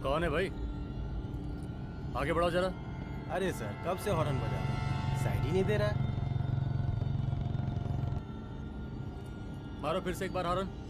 कौन है भाई? आगे बढ़ाओ जरा। अरे सर, कब से हॉर्न बजा रहा हूं, साइड ही नहीं दे रहा है। मारो फिर से एक बार हॉर्न।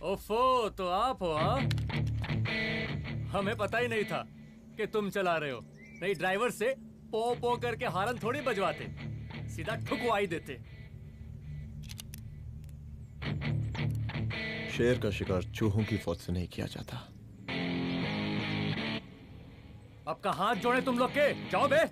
ओफो, तो आप हो? हाँ, हमें पता ही नहीं था कि तुम चला रहे हो। नहीं, ड्राइवर से पो पो करके हॉर्न थोड़ी बजवाते, सीधा ठुकवाई देते। शेर का शिकार चूहों की फौज से नहीं किया जाता। आपका हाथ जोड़े तुम लोग के, जाओ बे।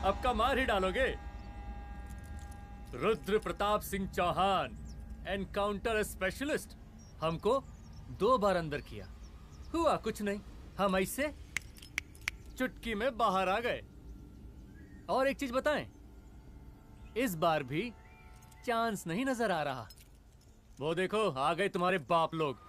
अब का मार ही डालोगे? Rudra Pratap Singh Chauhan, encounter specialist. हमको 2 बार अंदर किया, हुआ कुछ नहीं। हम ऐसे चुटकी में बाहर आ गए। और एक चीज बताएं, इस बार भी चांस नहीं नजर आ रहा। वो देखो, आ गए तुम्हारे बाप लोग।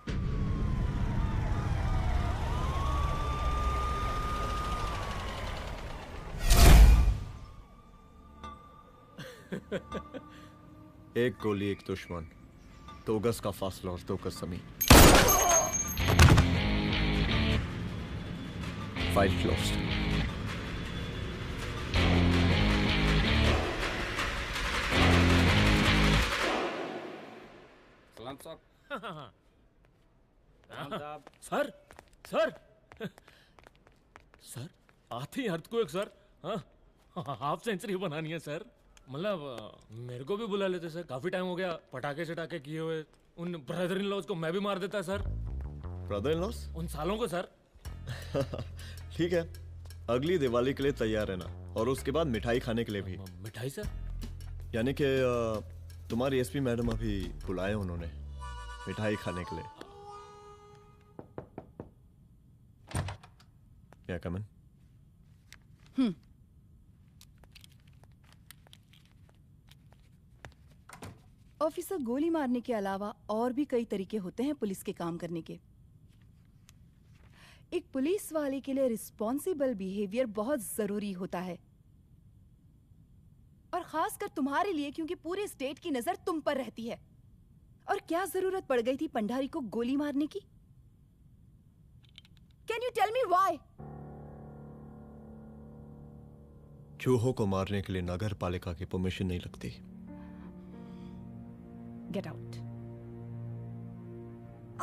एक गोली एक दुश्मन, 2 गज का फासला और 2 गज जमीन। File closed. साहब सर सर सर आते ही अर्थक्वेक सर। हाँ हाफ सेंचुरी बनानी है सर। मतलब मेरे को भी बुला लेते सर, काफी टाइम हो गया पटाखे चटाखे किए हुए। उन ब्रदर इन लॉज को मैं भी मार देता सर, ब्रदर इन लॉस? उन सालों को सर। ठीक है, अगली दिवाली के लिए तैयार रहना, और उसके बाद मिठाई खाने के लिए भी। मिठाई सर? यानी कि तुम्हारी एसपी मैडम अभी बुलाए उन्होंने मिठाई खाने के लिए। क्या कमन? ऑफिसर, गोली मारने के अलावा और भी कई तरीके होते हैं पुलिस के काम करने के। एक पुलिस वाले के लिए रिस्पॉन्सिबल बिहेवियर बहुत जरूरी होता है, और खासकर तुम्हारे लिए, क्योंकि पूरे स्टेट की नजर तुम पर रहती है। और क्या जरूरत पड़ गई थी पंडारी को गोली मारने की? Can you tell me why? चूहों को मारने के लिए नगर पालिका की परमिशन नहीं लगती। Get out.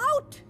Out!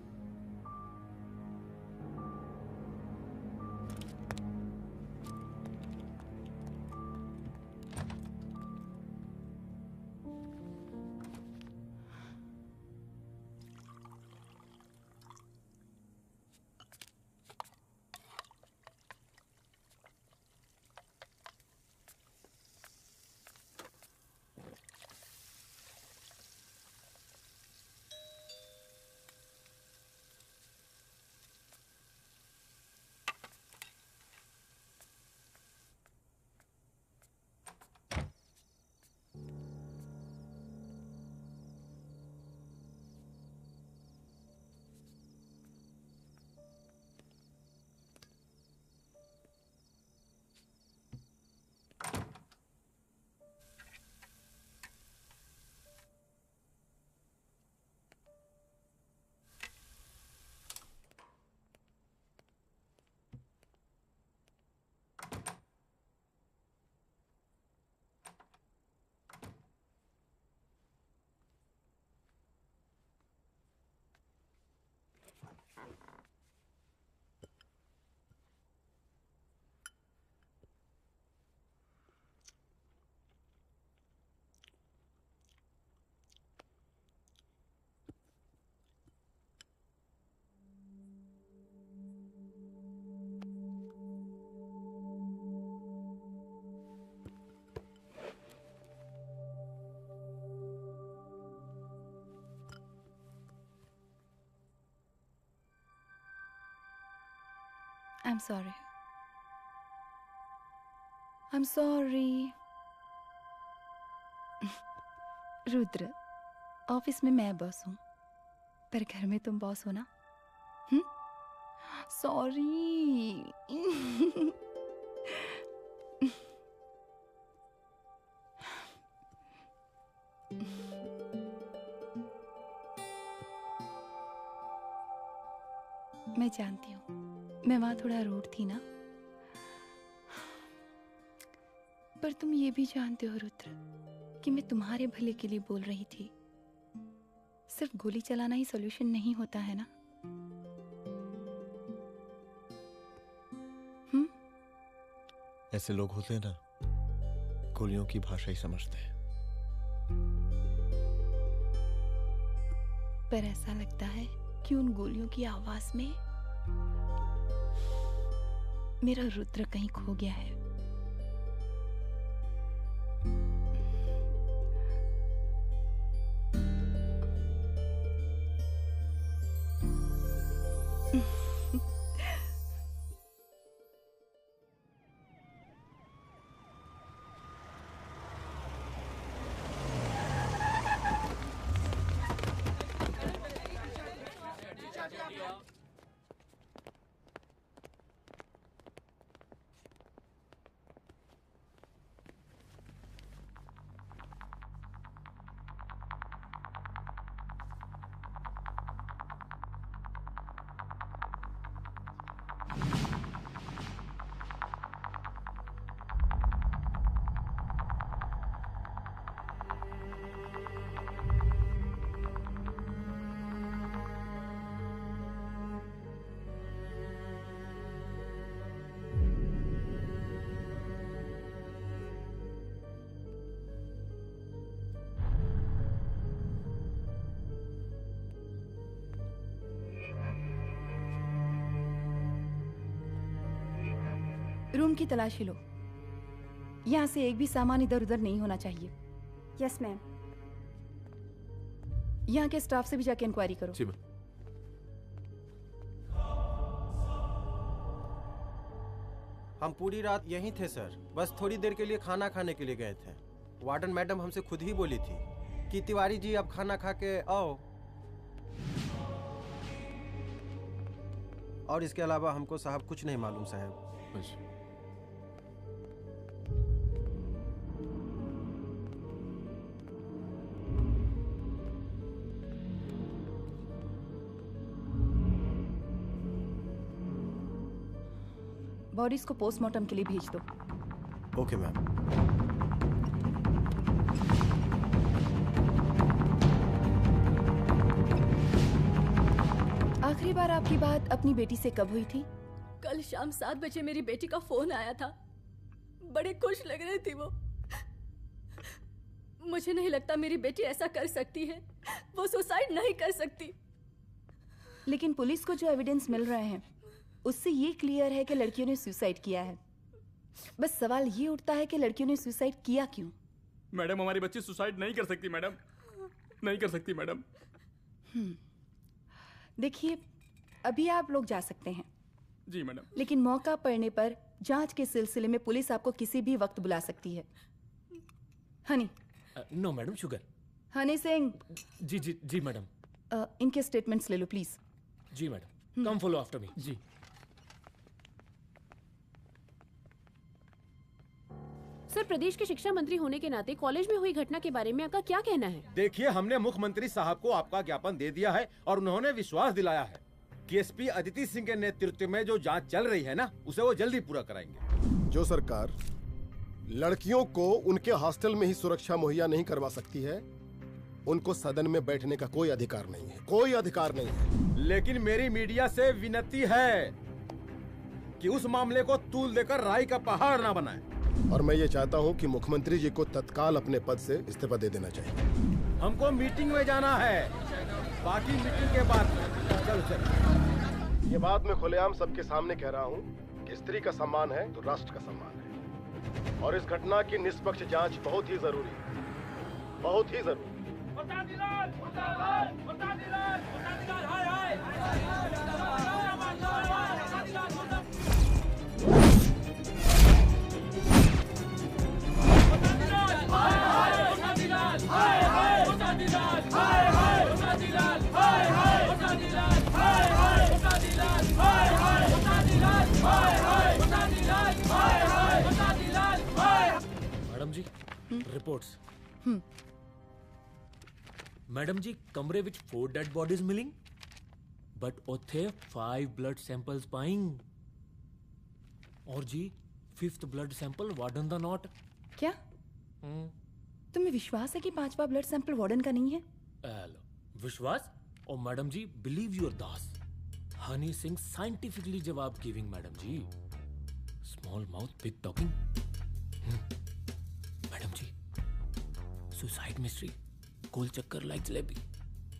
I'm sorry. I'm sorry. Rudra, office में मैं बॉस हूँ, पर घर में तुम बॉस हो ना? सॉरी। मैं जानती हूँ, मैं वहां थोड़ा रूड थी ना, पर तुम ये भी जानते हो रुद्र कि मैं तुम्हारे भले के लिए बोल रही थी। सिर्फ गोली चलाना ही सॉल्यूशन नहीं होता है ना। ऐसे लोग होते हैं ना, गोलियों की भाषा ही समझते हैं। पर ऐसा लगता है कि उन गोलियों की आवाज में मेरा रुद्र कहीं खो गया है। रूम की तलाशी लो। यहाँ से एक भी सामान इधर उधर नहीं होना चाहिए। Yes ma'am. यहाँ के स्टाफ से भी जाके इंक्वायरी करो। जी मैम। हम पूरी रात यहीं थे सर, बस थोड़ी देर के लिए खाना खाने के लिए गए थे। वार्डन मैडम हमसे खुद ही बोली थी कि तिवारी जी अब खाना खा के आओ। और इसके अलावा हमको साहब कुछ नहीं मालूम साहब। अच्छा। बॉडीज को पोस्टमार्टम के लिए भेज दो। Okay ma'am. आखिरी बार आपकी बात अपनी बेटी से कब हुई थी? कल शाम 7 बजे मेरी बेटी का फोन आया था। बड़ी खुश लग रही थी वो। मुझे नहीं लगता मेरी बेटी ऐसा कर सकती है। वो सुसाइड नहीं कर सकती। लेकिन पुलिस को जो एविडेंस मिल रहे हैं उससे ये क्लियर है कि लड़कियों ने सुसाइड किया है। बस सवाल ये उठता है कि लड़कियों ने सुसाइड किया क्यों? मैडम हमारी बच्ची सुसाइड नहीं कर सकती मैडम, नहीं कर सकती मैडम। देखिए, अभी आप लोग जा सकते हैं। जी मैडम। लेकिन मौका पड़ने पर जांच के सिलसिले में पुलिस आपको किसी भी वक्त बुला सकती है। Honey. No madam, sugar. Honey Singh. जी जी जी मैडम। इनके स्टेटमेंट्स ले लो प्लीज। जी madam, come follow after me. जी। सर, प्रदेश के शिक्षा मंत्री होने के नाते कॉलेज में हुई घटना के बारे में आपका क्या कहना है? देखिए, हमने मुख्यमंत्री साहब को आपका ज्ञापन दे दिया है और उन्होंने विश्वास दिलाया है कि एसपी अदिति सिंह के नेतृत्व में जो जांच चल रही है ना, उसे वो जल्दी पूरा कराएंगे। जो सरकार लड़कियों को उनके हॉस्टल में ही सुरक्षा मुहैया नहीं करवा सकती है, उनको सदन में बैठने का कोई अधिकार नहीं है, कोई अधिकार नहीं है। लेकिन मेरी मीडिया से विनती है कि उस मामले को तूल देकर राई का पहाड़ ना बनाए। और मैं ये चाहता हूँ कि मुख्यमंत्री जी को तत्काल अपने पद से इस्तीफा दे देना चाहिए। हमको मीटिंग में जाना है, बाकी मीटिंग के बाद। चलो चलो। ये बात मैं खुलेआम सबके सामने कह रहा हूँ कि स्त्री का सम्मान है तो राष्ट्र का सम्मान है, और इस घटना की निष्पक्ष जांच बहुत ही जरूरी है, बहुत ही जरूरी। मैडम जी, रिपोर्ट्स। मैडम जी, कमरे विच 4 डेड बॉडीज मिलिंग, बट उथे 5 ब्लड सैंपल्स पाइंग। और जी 5th ब्लड सैंपल वार्डन दा नॉट। क्या तुम्हें विश्वास है कि 5वां ब्लड सैंपल वार्डन का नहीं है? हेलो, विश्वास? और मैडम जी, बिलीव योर दास। हनी सिंह साइंटिफिकली जवाब गिविंग मैडम जी। Small mouth big talking. Madam जी, सुसाइड मिस्ट्री, गोल चक्कर लाइक जलेबी।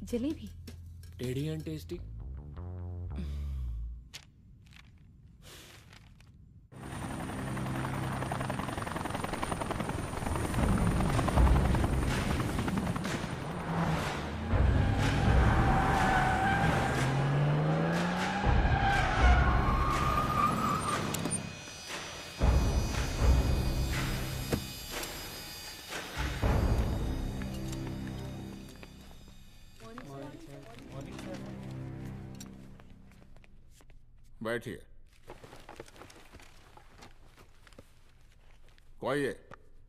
जलेबी? टेढ़ी एंड टेस्टी। बैठिए। कोई है?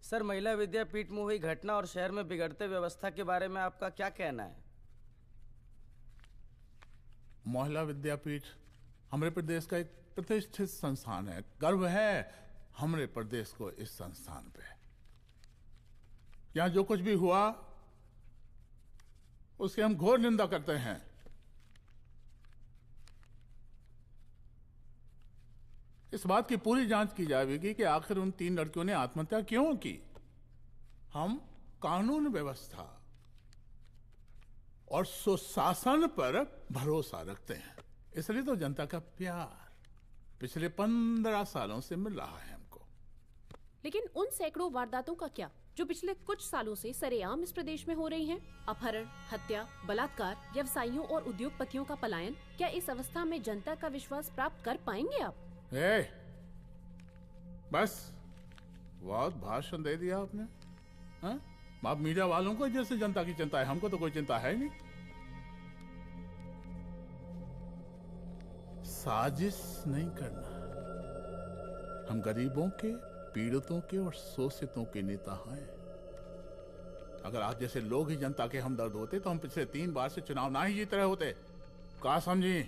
सर, महिला विद्यापीठ में हुई घटना और शहर में बिगड़ते व्यवस्था के बारे में आपका क्या कहना है? महिला विद्यापीठ हमारे प्रदेश का एक प्रतिष्ठित संस्थान है। गर्व है हमारे प्रदेश को इस संस्थान पे। यहाँ जो कुछ भी हुआ उसकी हम घोर निंदा करते हैं। इस बात की पूरी जांच की जाएगी कि आखिर उन 3 लड़कियों ने आत्महत्या क्यों की। हम कानून व्यवस्था और सुशासन पर भरोसा रखते हैं, इसलिए तो जनता का प्यार। पिछले 15 सालों से मिल रहा है हमको। लेकिन उन सैकड़ों वारदातों का क्या जो पिछले कुछ सालों से सरेआम इस प्रदेश में हो रही हैं? अपहरण, हत्या, बलात्कार, व्यवसायियों और उद्योगपतियों का पलायन। क्या इस अवस्था में जनता का विश्वास प्राप्त कर पाएंगे आप? बस बहुत भाषण दे दिया आपने। हाँ? आप मीडिया वालों को जैसे जनता की चिंता है, हमको तो कोई चिंता है नहीं। साजिश नहीं करना। हम गरीबों के, पीड़ितों के और शोषितों के नेता हैं। अगर आप जैसे लोग ही जनता के हमदर्द होते तो हम पिछले 3 बार से चुनाव ना ही जीत रहे होते। क्या समझी?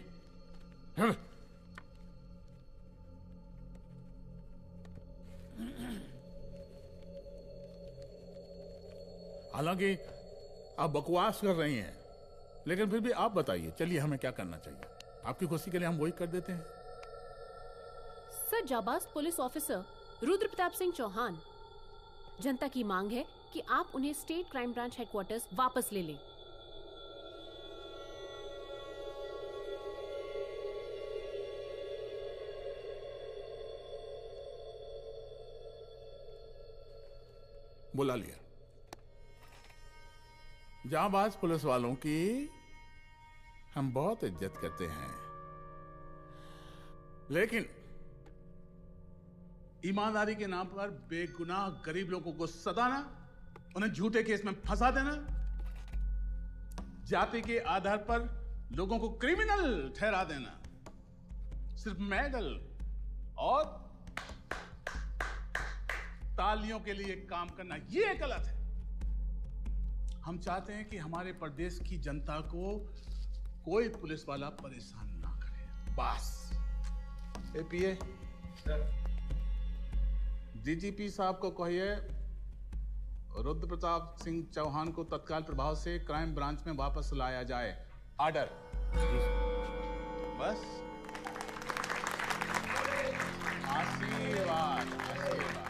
हालांकि आप बकवास कर रही हैं, लेकिन फिर भी आप बताइए, चलिए हमें क्या करना चाहिए? आपकी खुशी के लिए हम वही कर देते हैं। सर, जाबाज पुलिस ऑफिसर रुद्र प्रताप सिंह चौहान, जनता की मांग है कि आप उन्हें स्टेट क्राइम ब्रांच हेडक्वार्टर्स वापस ले लें। बुला लिया। जाबाज पुलिस वालों की हम बहुत इज्जत करते हैं, लेकिन ईमानदारी के नाम पर बेगुनाह गरीब लोगों को सताना, उन्हें झूठे केस में फंसा देना, जाति के आधार पर लोगों को क्रिमिनल ठहरा देना, सिर्फ मेडल और तालियों के लिए काम करना, ये गलत है। हम चाहते हैं कि हमारे प्रदेश की जनता को कोई पुलिस वाला परेशान ना करे, बस। एपीए डीजीपी साहब को कहिए रुद्र प्रताप सिंह चौहान को तत्काल प्रभाव से क्राइम ब्रांच में वापस लाया जाए। ऑर्डर। बस। आशीर्वाद, आशीर्वाद।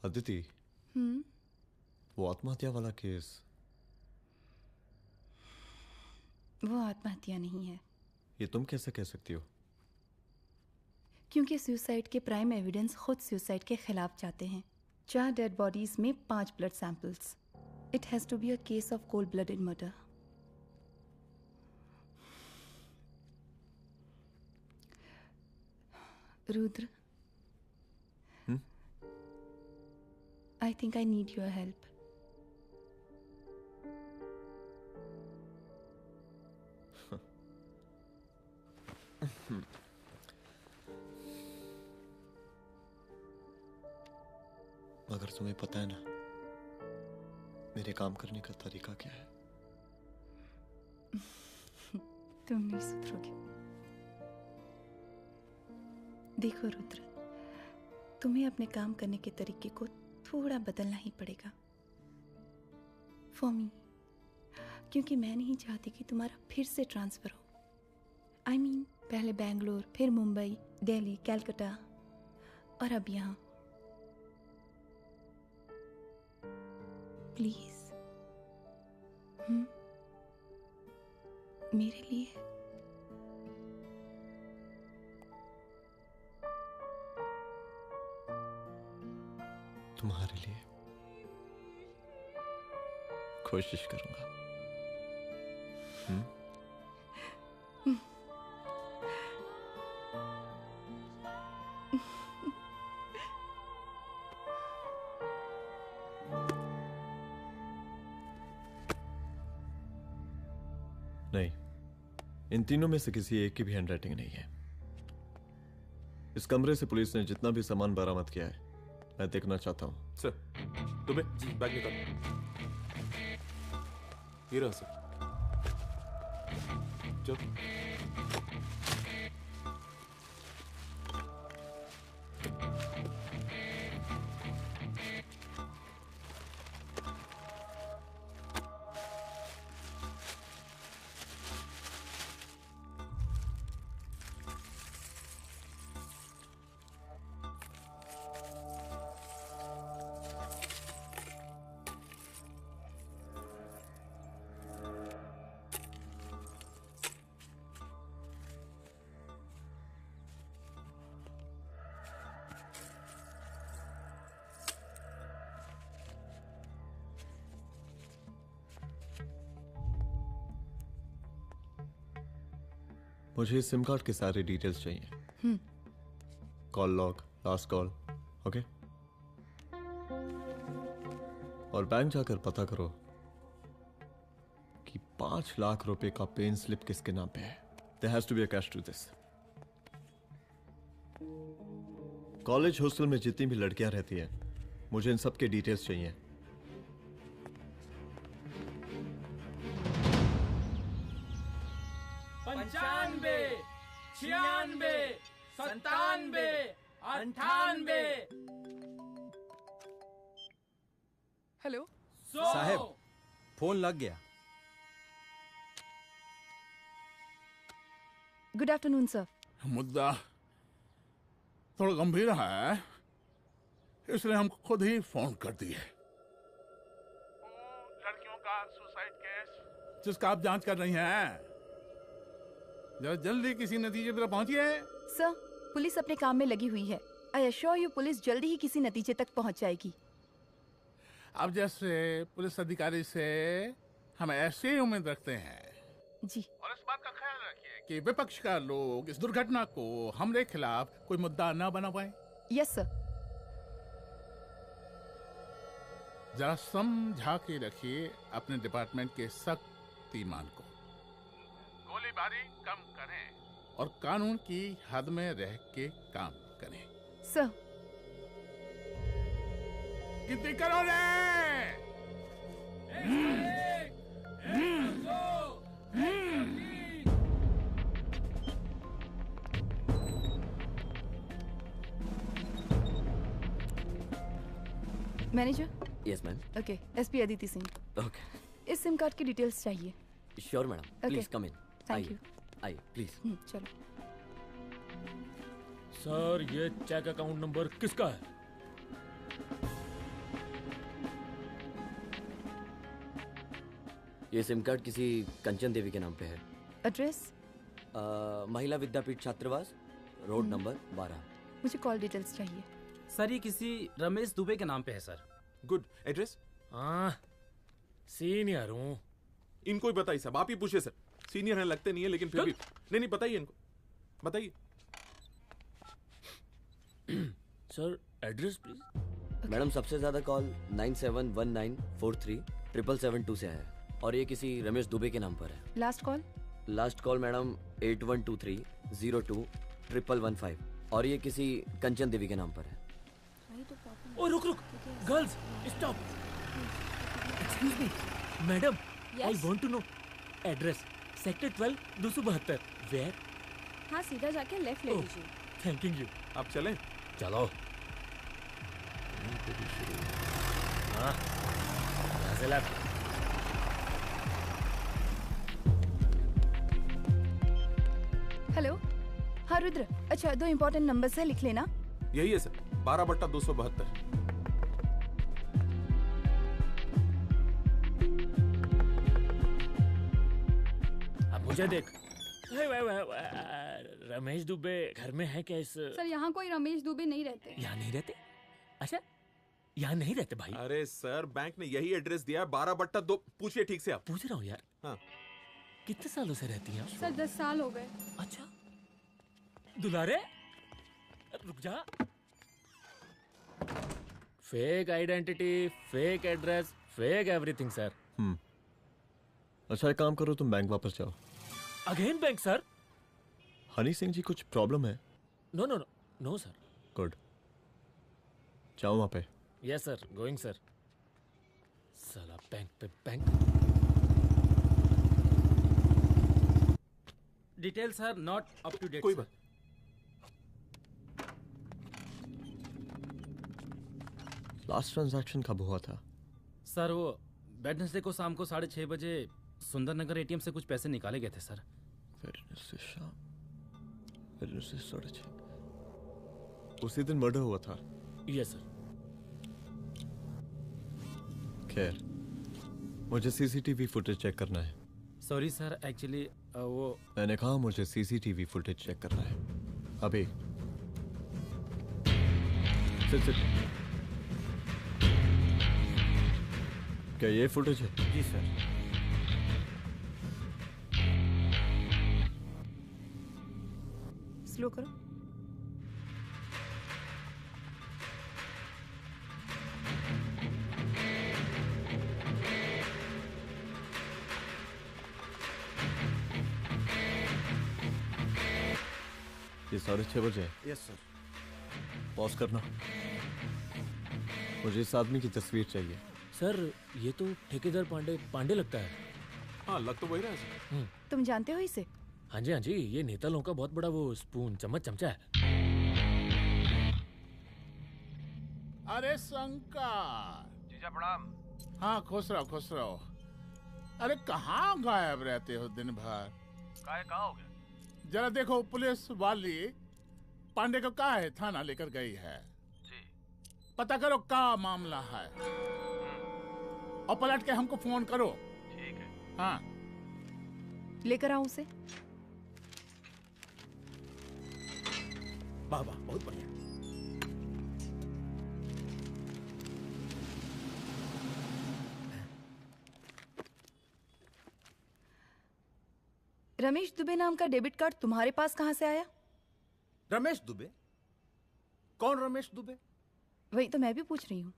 अदिति, वो आत्महत्या वाला केस, वो आत्महत्या नहीं है। ये तुम कैसे कह सकती हो? क्योंकि सुसाइड के प्राइम एविडेंस खुद सुसाइड के खिलाफ जाते हैं। 4 डेड बॉडीज में 5 blood samples. It has to be a case of cold blooded murder. Rudra, I think I need your help. मगर तुम्हें पता है ना मेरे काम करने का तरीका क्या है? तुम नहीं सुधरोगे। देखो रुद्र, तुम्हें अपने काम करने के तरीके को थोड़ा बदलना ही पड़ेगा। फॉर मी, क्योंकि मैं नहीं चाहती कि तुम्हारा फिर से ट्रांसफर हो। आई मीन, पहले बेंगलोर, फिर मुंबई, दिल्ली, कलकत्ता और अब यहाँ। प्लीज मेरे लिए। तुम्हारे लिए कोशिश करूंगा। नहीं, इन तीनों में से किसी एक की भी हैंडराइटिंग नहीं है। इस कमरे से पुलिस ने जितना भी सामान बरामद किया है, मैं देखना चाहता हूं। सर, तुम्हें जी बैग निकाल। ये रहा सर। चल। मुझे सिम कार्ड के सारे डिटेल्स चाहिए। Call log, last call, okay? और बैंक जाकर पता करो कि 5 लाख रुपए का पेन स्लिप किसके नाम पे है। There has to be a cash to this. College hostel में जितनी भी लड़कियां रहती हैं, मुझे इन सब के डिटेल्स चाहिए। 95, 96, 97, 98। हेलो साहब, फोन लग गया। Good afternoon sir. मुद्दा थोड़ा गंभीर है, इसलिए हम खुद ही फोन कर दिए। लड़कियों का सुसाइड केस जिसका आप जांच कर रही हैं, जरा जल्दी किसी नतीजे पर पहुंचिए। सर, पुलिस अपने काम में लगी हुई है। आई एश्योर यू पुलिस जल्दी ही किसी नतीजे तक पहुंच जाएगी। अब जैसे पुलिस अधिकारी से हम ऐसे ही उम्मीद रखते हैं जी। और इस बात का ख्याल रखिए कि विपक्ष का लोग इस दुर्घटना को हमारे खिलाफ कोई मुद्दा ना बना पाए। Yes sir. जरा समझा के रखिए अपने डिपार्टमेंट के शक्तिमान को। गोलीबारी कम करें और कानून की हद में रह के काम करें। सर। कितनी करोगे? Manager. Yes ma'am. Okay, SP Aditi Singh. Okay. इस सिम कार्ड की डिटेल्स चाहिए। Sure madam, please come in. Thank you. आइए प्लीज। चलो। सर, ये चेक अकाउंट नंबर किसका है? ये सिम कार्ड किसी कंचन देवी के नाम पे है। एड्रेस? महिला विद्यापीठ छात्रावास, रोड नंबर 12। मुझे कॉल डिटेल्स चाहिए। सर, ये किसी रमेश दुबे के नाम पे है सर। गुड। एड्रेस? हाँ, सीनियर हूँ। इनको ही बताइए साहब, आप ही पूछिए सर। सीनियर हैं लगते नहीं है, लेकिन फिर भी नहीं बताइए इनको, बताइए। Sir, address please. मैडम, सबसे ज्यादा कॉल 9719437772 से है और ये किसी रमेश दुबे के नाम पर है। Last call? Last call madam 8123021115 और ये किसी कंचन देवी के नाम पर है। ओ रुक, girls stop. Excuse me madam, I want to know address. Sector 12 272। Where? हाँ, सीधा जाके लेफ्ट ले लीजिए। Thanking you. आप चलें? चलो। हाँ, यहाँ से लेफ्ट। हेलो। हाँ रुद्र, अच्छा 2 इम्पोर्टेंट नंबर्स है, लिख लेना। यही है सर, 12/272। अब मुझे देख। रमेश दुबे घर में है क्या? इस सर, यहाँ कोई रमेश दुबे नहीं रहते। यहाँ नहीं रहते? अच्छा, यहाँ नहीं रहते भाई। अरे सर, बैंक ने यही एड्रेस दिया है, 12/2। पूछिए ठीक से आप। पूछ रहा हूँ यार। हाँ। कितने सालों से रहती हैं? सर 10 साल हो गए। अच्छा। दुलारे रुक जा। Fake identity, fake address, fake everything sir. अच्छा, एक काम करो, तुम बैंक वापस जाओ। Again bank sir? Honey Singh ji, कुछ प्रॉब्लम है? No no no no sir. Good, जाओ वहां पे। Yes sir, going sir. साला बैंक पे bank. Detail sir not up to date. कोई बात। लास्ट ट्रांजैक्शन कब हुआ था? सर, वो वेडनेसडे को शाम को 6:30 बजे सुंदरनगर एटीएम से कुछ पैसे निकाले गए थे सर। वेडनेसडे शाम, वेडनेसडे 6:30। उसी दिन मर्डर हुआ था? Yes sir. खैर, मुझे सीसीटीवी फुटेज चेक करना है। सॉरी सर, एक्चुअली वो मैंने कहा मुझे सीसीटीवी फुटेज चेक करना है अभी। सिट। क्या ये फुटेज है? जी सर। स्लो करो। ये 6:30 बजे है। Yes sir. पॉज करना। मुझे इस आदमी की तस्वीर चाहिए। सर ये तो ठेकेदार पांडे लगता है। हाँ लग तो वही रहा है सर। तुम जानते हो इसे? हाँ जी, ये नेता लोगों का बहुत बड़ा वो स्पून चमचा है। अरे शंकर। जीजा प्रणाम। हाँ खुश रहो। अरे कहाँ गायब रहते हो दिन भर? कहाँ हो गया? जरा देखो, पुलिस वाली पांडे को कहा है थाना लेकर गई है। जी। पता करो क्या मामला है और पलट के हमको फोन करो। ठीक है। हाँ लेकर आओ उसे। वाह बहुत बढ़िया। रमेश दुबे नाम का डेबिट कार्ड तुम्हारे पास कहां से आया? रमेश दुबे? कौन रमेश दुबे? वही तो मैं भी पूछ रही हूँ।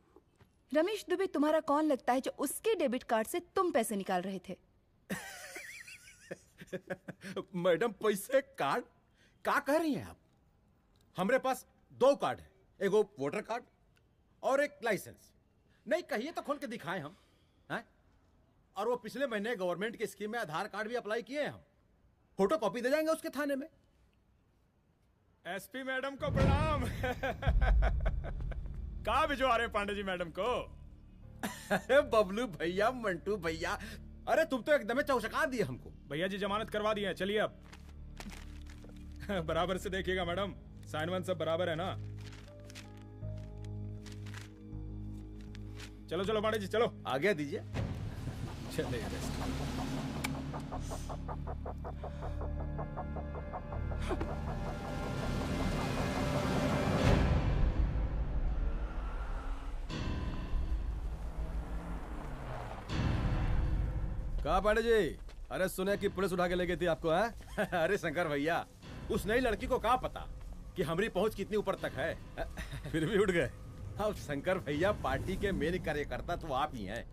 रमेश दुबे तुम्हारा कौन लगता है जो उसके डेबिट कार्ड से तुम पैसे निकाल रहे थे? मैडम पैसे कार्ड क्या कह रही हैं आप? हमारे पास 2 कार्ड है, एक वो वोटर कार्ड और एक लाइसेंस। नहीं कहिए तो खोल के दिखाएं हम हैं? और वो पिछले महीने गवर्नमेंट की स्कीम में आधार कार्ड भी अप्लाई किए हैं हम। फोटो कॉपी दे जाएंगे उसके थाने में। एसपी मैडम को प्रणाम। कहाँ भिजवा रहे हैं पांडे जी मैडम को? अरे बबलू भैया, मंटू भैया, अरे तुम तो एकदम चौसका दिए हमको। भैया जी जमानत करवा दिए हैं, चलिए अब। बराबर से देखिएगा मैडम, साइन वन सब बराबर है ना? चलो पांडे जी चलो। आगे दीजिए। चलिए। कहा पांडे जी? अरे सुने कि पुलिस उठा के ले गई थी आपको है? अरे शंकर भैया, उस नई लड़की को क्या पता कि हमारी पहुंच कितनी ऊपर तक है। फिर भी उठ गए। अब शंकर भैया पार्टी के मेन कार्यकर्ता तो आप ही हैं।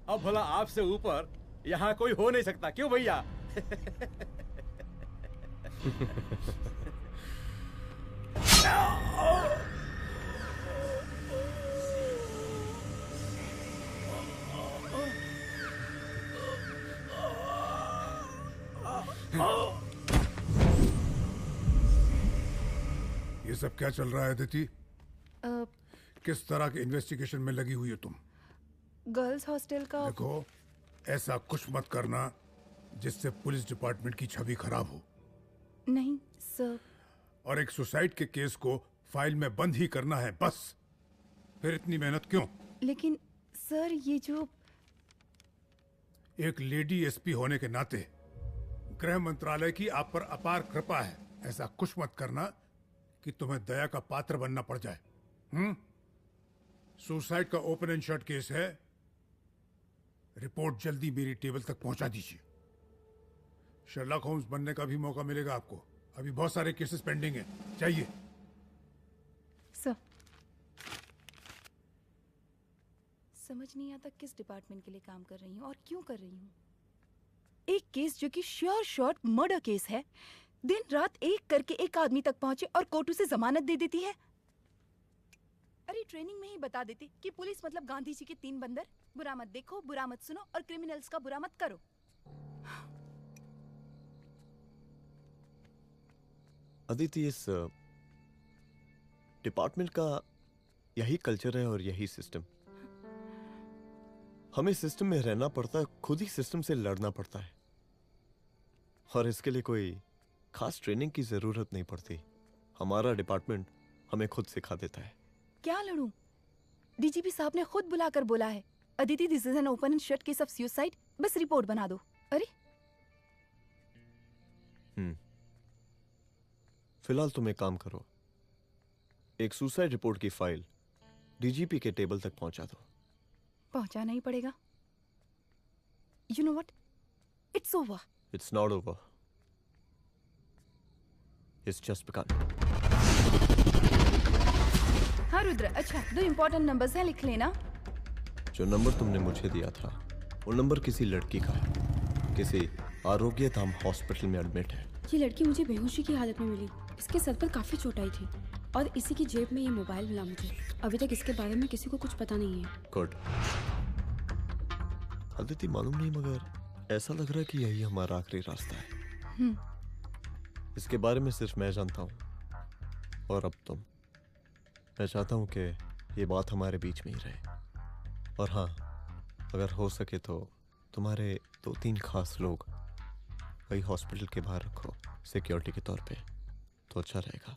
अब भला आपसे ऊपर यहाँ कोई हो नहीं सकता, क्यों भैया? ये सब क्या चल रहा है अदिति? किस तरह के इन्वेस्टिगेशन में लगी हुई हो तुम? गर्ल्स हॉस्टल का। देखो, ऐसा कुछ मत करना जिससे पुलिस डिपार्टमेंट की छवि खराब हो। नहीं सर। और एक सुसाइड के केस को फाइल में बंद ही करना है बस। फिर इतनी मेहनत क्यों? लेकिन सर ये जो एक लेडी एसपी होने के नाते गृह मंत्रालय की आप पर अपार कृपा है। ऐसा कुछ मत करना कि तुम्हें दया का पात्र बनना पड़ जाए। सुसाइड का ओपन एंड शट केस है। रिपोर्ट जल्दी मेरी टेबल तक पहुंचा दीजिए। शर्लॉक होम्स बनने का भी मौका मिलेगा आपको। अभी बहुत सारे केसेस पेंडिंग हैं। चाहिए सर। समझ नहीं आता किस डिपार्टमेंट के लिए काम कर रही हूँ और क्यों कर रही हूँ। एक केस जो कि श्योर शॉट मर्डर केस है, दिन रात एक करके एक आदमी तक पहुंचे और कोर्ट उसे जमानत दे देती है। अरे ट्रेनिंग में ही बता देती कि पुलिस मतलब गांधी जी के 3 बंदर, बुरा मत देखो, बुरा मत सुनो और क्रिमिनल्स का बुरा मत करो। अदिति, इस डिपार्टमेंट का यही कल्चर है और यही सिस्टम। हमें सिस्टम में रहना पड़ता है, खुद ही सिस्टम से लड़ना पड़ता है, और इसके लिए कोई खास ट्रेनिंग की जरूरत नहीं पड़ती। हमारा डिपार्टमेंट हमें खुद सिखा देता है। क्या लड़ूं? डीजीपी साहब ने खुद बुलाकर बोला है, Aditi this is an open and shut case of suicide, बस रिपोर्ट बना दो। अरे फिलहाल तुम एक काम करो, एक सुसाइड रिपोर्ट की फाइल डीजीपी के टेबल तक पहुंचा दो। पहुंचाना ही पड़ेगा। You know what, it's over. It's not over. It's just begun. हाँ रुद्र, अच्छा 2 इम्पोर्टेंट नंबर्स हैं, लिख लेना। जो नंबर तुमने मुझे दिया था वो नंबर किसी लड़की का है, किसी आरोग्य धाम हॉस्पिटल में एडमिट है। ये लड़की मुझे बेहोशी की हालत में मिली। इसके सर पर काफी चोट आई थी और इसी की जेब में ये मोबाइल मिला मुझे। अभी तक इसके बारे में किसी को कुछ पता नहीं है। गुड। अदिति मालूम नहीं, मगर ऐसा लग रहा है कि यही हमारा आखिरी रास्ता है। इसके बारे में सिर्फ मैं जानता हूँ और अब तुम। मैं चाहता हूँ कि ये बात हमारे बीच में ही रहे। और हाँ, अगर हो सके तो तुम्हारे 2-3 खास लोग वही हॉस्पिटल के बाहर रखो सिक्योरिटी के तौर पे, तो अच्छा रहेगा।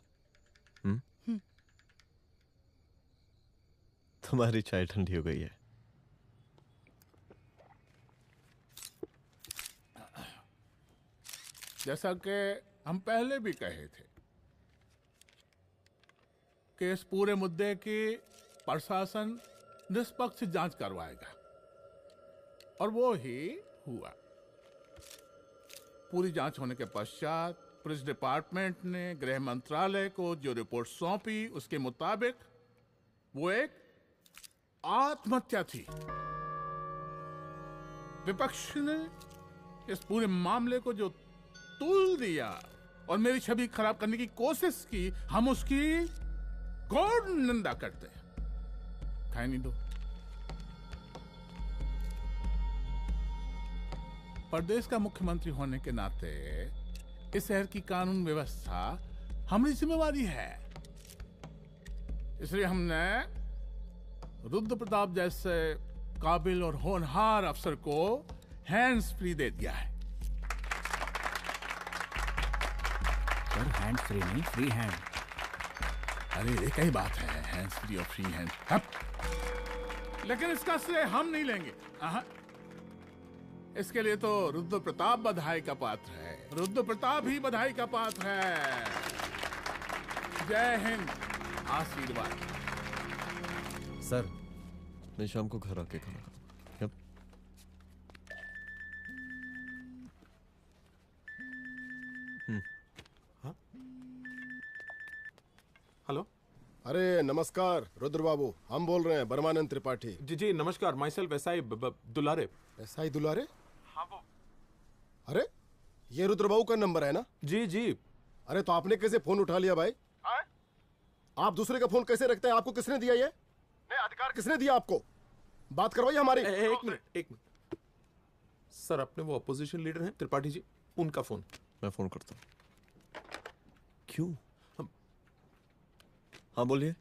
तुम्हारी चाय ठंडी हो गई है। जैसा कि हम पहले भी कहे थे कि इस पूरे मुद्दे की प्रशासन निष्पक्ष जांच करवाएगा, और वो ही हुआ। पूरी जांच होने के पश्चात पुलिस डिपार्टमेंट ने गृह मंत्रालय को जो रिपोर्ट सौंपी उसके मुताबिक वो एक आत्महत्या थी। विपक्ष ने इस पूरे मामले को जो तूल दिया और मेरी छवि खराब करने की कोशिश की, हम उसकी घोर निंदा करते हैं। खाई दो। प्रदेश का मुख्यमंत्री होने के नाते इस शहर की कानून व्यवस्था हमारी जिम्मेवारी है। इसलिए हमने रुद्र प्रताप जैसे काबिल और होनहार अफसर को हैंड्स फ्री दे दिया है। सर हैंड फ्री नहीं, फ्री हैंड। अरे एक ही बात है, हैंड्स फ्री और फ्री हैंड। लेकिन इसका श्रेय हम नहीं लेंगे। इसके लिए तो रुद्र प्रताप बधाई का पात्र है। रुद्र प्रताप ही बधाई का पात्र है। जय हिंद। आशीर्वाद। सर, मैं शाम को घर आके खाना खाऊंगा। हाँ? हेलो। अरे नमस्कार रुद्र बाबू, हम बोल रहे हैं बर्मानंद त्रिपाठी। जी जी नमस्कार। My self SI Dulare. SI दुलारे? हाँ वो। अरे ये रुद्र बाबू का नंबर है ना? जी जी। अरे तो आपने कैसे फोन उठा लिया भाई? आप दूसरे का फोन कैसे रखते हैं? आपको किसने दिया ये? नहीं, अधिकार किसने दिया आपको? बात करवाइए हमारी। एक मिनट। सर अपने वो अपोजिशन लीडर हैं त्रिपाठी जी, उनका फोन। मैं फोन करता हूँ। क्यों? हाँ बोलिए।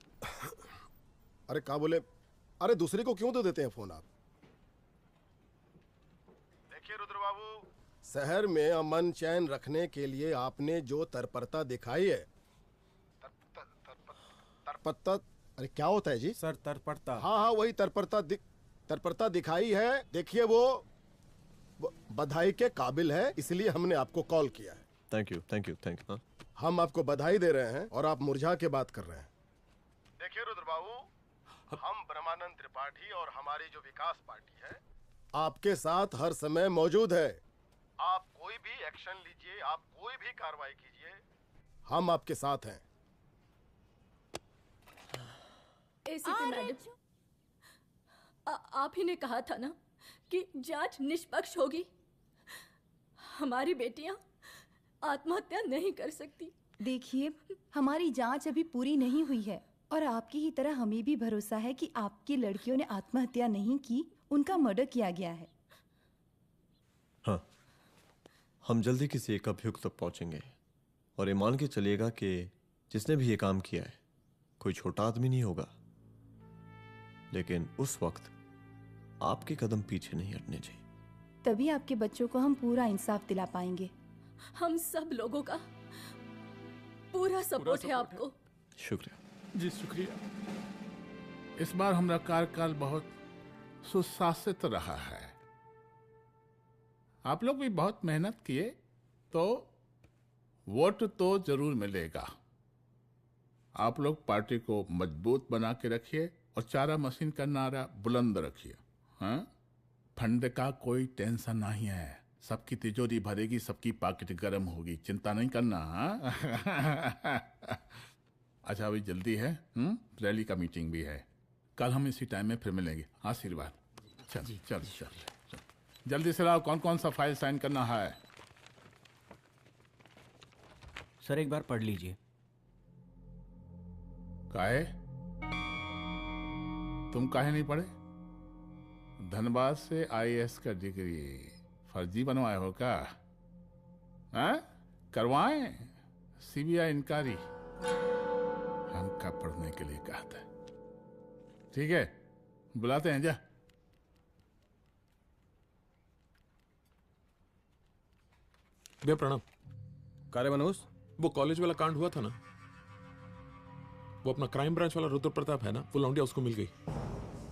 अरे क्या बोले? अरे दूसरे को क्यों दे देते हैं फोन आप? देखिए रुद्र बाबू, शहर में अमन चैन रखने के लिए आपने जो तत्परता दिखाई है, तत्परता, अरे क्या होता है जी? सर तत्परता। हाँ वही तत्परता दिखाई है। देखिए वो बधाई के काबिल है, इसलिए हमने आपको कॉल किया है। Thank you. हम आपको बधाई दे रहे हैं और आप मुरझा के बात कर रहे हैं। देखिए रुद्र बाबू, हम ब्रह्मानंद त्रिपाठी और हमारी जो विकास पार्टी है आपके साथ हर समय मौजूद है। आप कोई भी एक्शन लीजिए, आप कोई भी कार्रवाई कीजिए, हम आपके साथ हैं। एसीपी मैडम, आप ही ने कहा था ना कि जांच निष्पक्ष होगी। हमारी बेटियां आत्महत्या नहीं कर सकती। देखिए, हमारी जांच अभी पूरी नहीं हुई है और आपकी ही तरह हमें भी भरोसा है कि आपकी लड़कियों ने आत्महत्या नहीं की, उनका मर्डर किया गया है। हाँ, हम जल्दी किसी एक अभियुक्त तक पहुंचेंगे और ये मान के चलिएगा कि जिसने भी ये काम किया है कोई छोटा आदमी नहीं होगा, लेकिन उस वक्त आपके कदम पीछे नहीं हटने चाहिए। तभी आपके बच्चों को हम पूरा इंसाफ दिला पाएंगे। हम सब लोगों का पूरा सपोर्ट है आपको। शुक्रिया जी, शुक्रिया। इस बार हमारा कार्यकाल बहुत सुशासित रहा है। आप लोग भी बहुत मेहनत किए तो वोट तो जरूर मिलेगा। आप लोग पार्टी को मजबूत बना के रखिए और चारा मशीन का नारा बुलंद रखिए। हाँ, फंड का कोई टेंशन नहीं है, सबकी तिजोरी भरेगी, सबकी पॉकेट गर्म होगी, चिंता नहीं करना। हाँ? अच्छा अभी जल्दी है, रैली का मीटिंग भी है, कल हम इसी टाइम में फिर मिलेंगे। आशीर्वाद। चल चल चल जल्दी से लाओ, कौन कौन सा फाइल साइन करना है। सर एक बार पढ़ लीजिए। काहे? तुम काहे नहीं पढ़े? धनबाद से आईएएस का डिग्री फर्जी बनवाए हो क्या? हाँ? करवाएं सीबीआई इंक्वायरी। हम कब पढ़ने के लिए कहा था? ठीक है, बुलाते हैं। जा भैया प्रणाम। कार्य मनोज, वो कॉलेज वाला कांड हुआ था ना, वो अपना क्राइम ब्रांच वाला रुद्र प्रताप है ना, वो लौंडिया उसको मिल गई।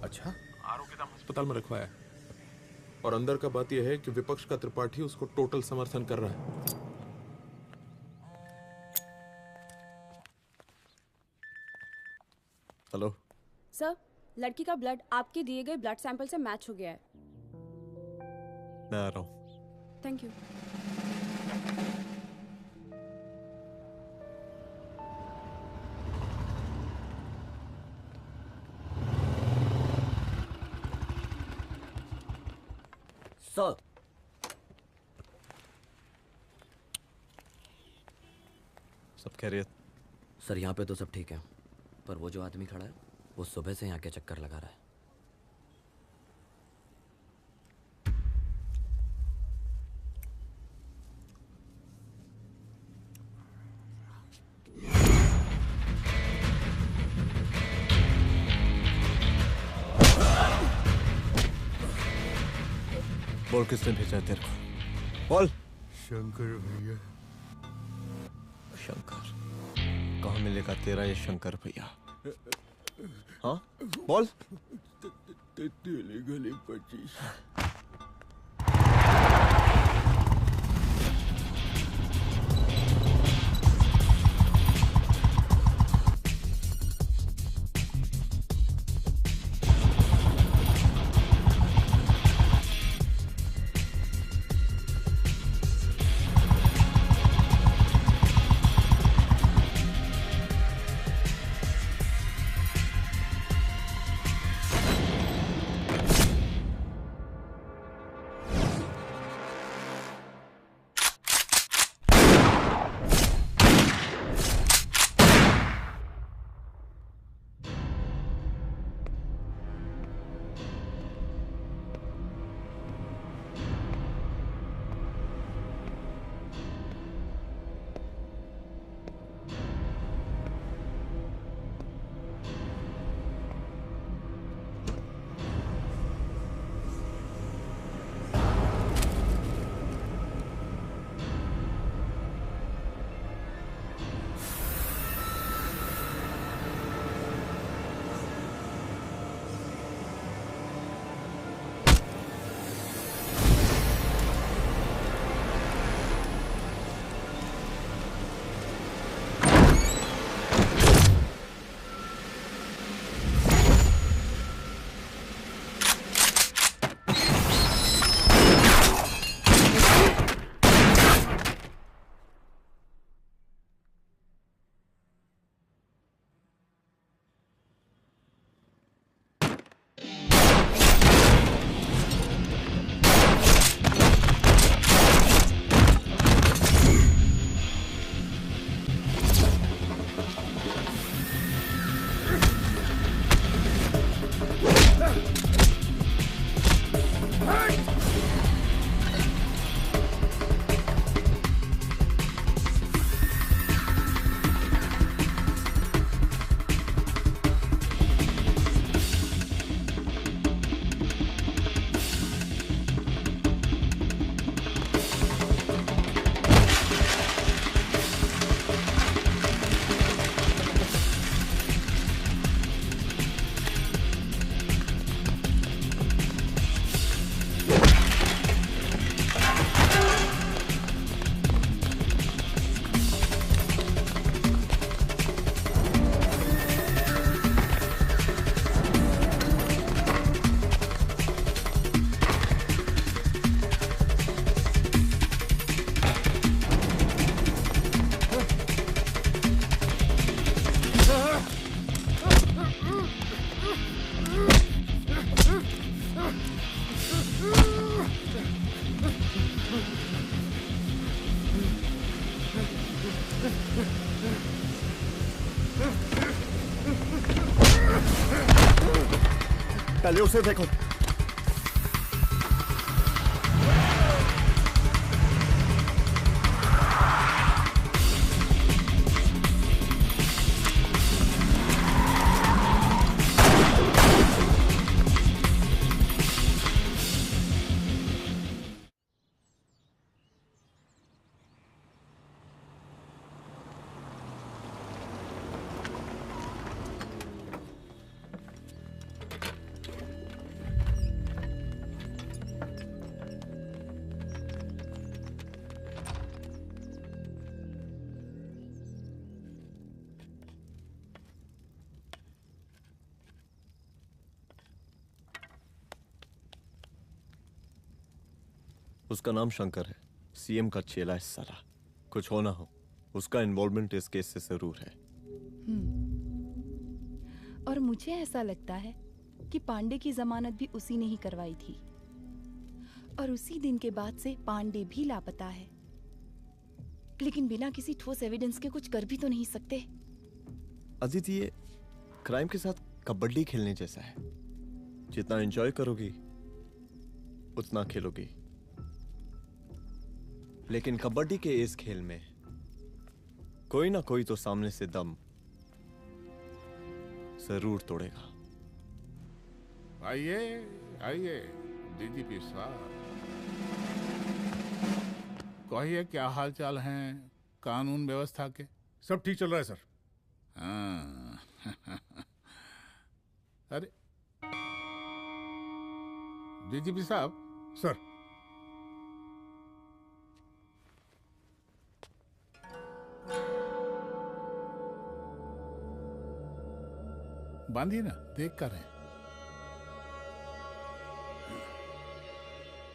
अच्छा। आरोग्यधाम अस्पताल में रखवाया है। और अंदर का बात यह है कि विपक्ष का त्रिपाठी उसको टोटल समर्थन कर रहा है। हेलो सर, लड़की का ब्लड आपके दिए गए ब्लड सैंपल से मैच हो गया है। मैं आ रहा हूँ। Thank you. सर सब खैरियत? सर यहाँ पे तो सब ठीक है, पर वो जो आदमी खड़ा है वो सुबह से यहाँ के चक्कर लगा रहा है। बोल किसने भेजा है तेरे को? बोल। शंकर भैया। शंकर? कहाँ मिलेगा तेरा ये शंकर भैया? हाँ बोल। तेली गली 25। पहले उसे देखो। उसका नाम शंकर है, सीएम का चेला है साला। कुछ हो ना हो, उसका इन्वॉल्वमेंट इस केस से जरूर है। और मुझे ऐसा लगता है कि पांडे की जमानत भी उसी ने ही करवाई थी, और उसी दिन के बाद से पांडे भी लापता है। लेकिन बिना किसी ठोस एविडेंस के कुछ कर भी तो नहीं सकते। अदिति, ये क्राइम के साथ कबड्डी खेलने जैसा है। जितना एंजॉय करोगी उतना खेलोगी, लेकिन कबड्डी के इस खेल में कोई ना कोई तो सामने से दम जरूर तोड़ेगा। आइए आइए डीजीपी साहब, कहिए क्या हाल चाल हैं कानून व्यवस्था के? सब ठीक चल रहा है सर। हाँ। अरे डीजीपी साहब। सर। बांधिए ना, देख कर है।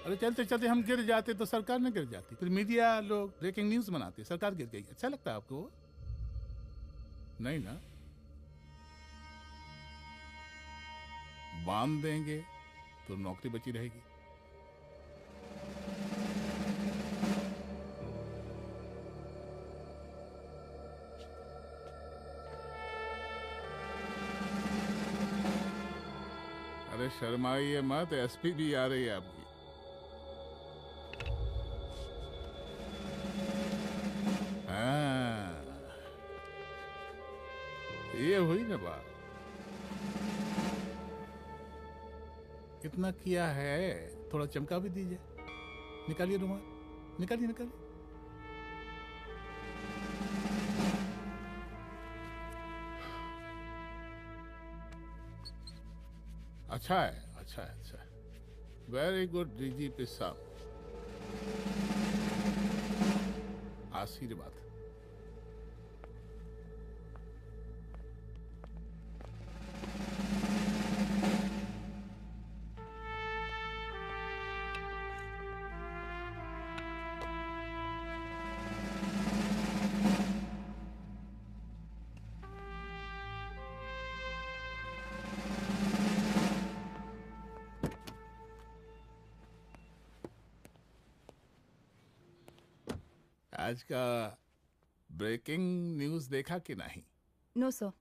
अरे चलते चलते हम गिर जाते तो सरकार न गिर जाती, फिर मीडिया लोग ब्रेकिंग न्यूज बनाते, सरकार गिर गई। अच्छा लगता है आपको? नहीं ना? बांध देंगे तो नौकरी बची रहेगी। अरे शर्माइए मत, एसपी भी आ रही है आपकी। हाँ, ये हुई ना बात। इतना किया है, थोड़ा चमका भी दीजिए। निकालिए रुमाल, निकालिए निकालिए। अच्छा है, अच्छा है, अच्छा है। वेरी गुड डीजीपी साहब, आशीर्वाद। आज का ब्रेकिंग न्यूज देखा कि नहीं? No sir.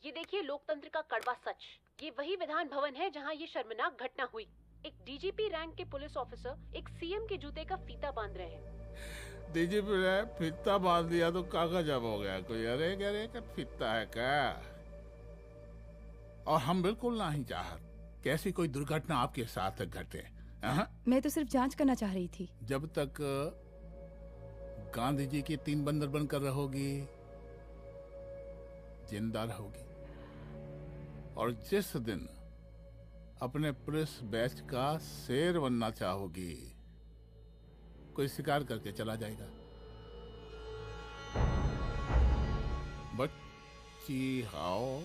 ये देखिए लोकतंत्र का कड़वा सच। ये वही विधान भवन है जहां ये शर्मनाक घटना हुई। एक डीजीपी रैंक के पुलिस ऑफिसर एक सीएम के जूते का फीता बांध रहे हैं। डीजीपी ने फीता बांध दिया तो कागज अब हो गया कोई? अरे गरे का फीता है क्या? और हम बिल्कुल नहीं चाहते कि ऐसी कोई दुर्घटना आपके साथ घटे। मैं तो सिर्फ जांच करना चाह रही थी। जब तक गांधी जी की 3 बंदर बनकर रहोगी, जिंदा रहोगी। और जिस दिन अपने पुलिस बैच का शेर बनना चाहोगी, कोई शिकार करके चला जाएगा। बच्ची हाओ,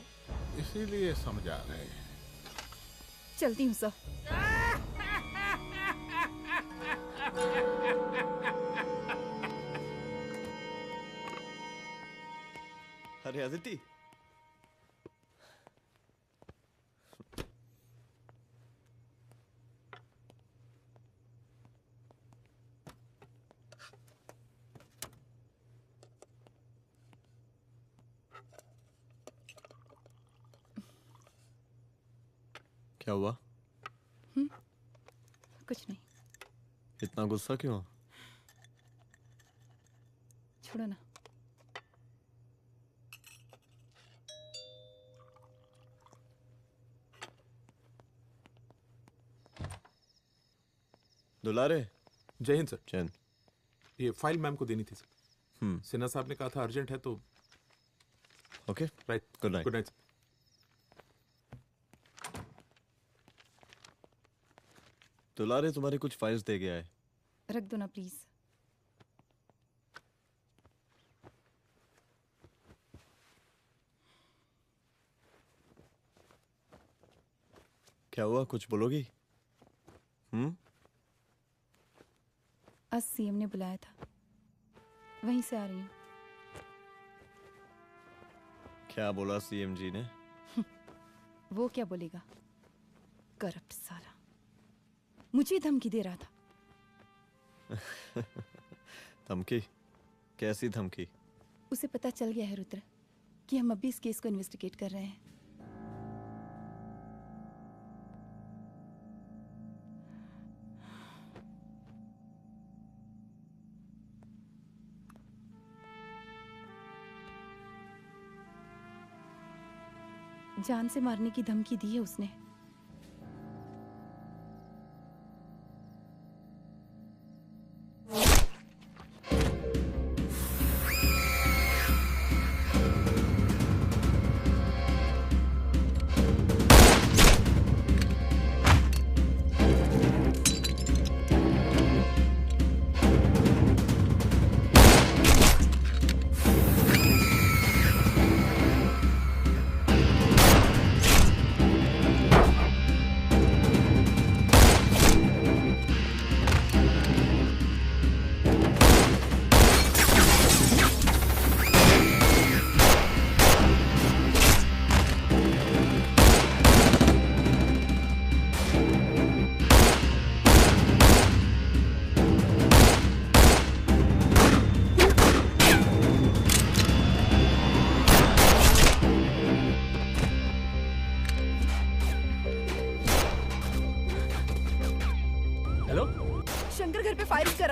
इसीलिए समझा रहे हैं। चलती हूँ सर। अरे अदिति, क्या हुआ? कुछ नहीं। इतना गुस्सा क्यों? छोड़ो ना। दुलारे। जय हिंद सर। जय हिंद। ये फाइल मैम को देनी थी सर। सिन्हा साहब ने कहा था अर्जेंट है तो। Okay right. Good night. Good night. दुलारे तुम्हारी कुछ फाइल्स दे गया है। रख दो ना प्लीज। क्या हुआ, कुछ बोलोगी? आज सीएम ने बुलाया था, वहीं से आ रही हूँ। क्या बोला सीएम जी ने? वो क्या बोलेगा, करप्ट साला, मुझे धमकी दे रहा था। धमकी? कैसी धमकी? उसे पता चल गया है रुद्र कि हम अभी इस केस को इन्वेस्टिगेट कर रहे हैं। जान से मारने की धमकी दी है उसने।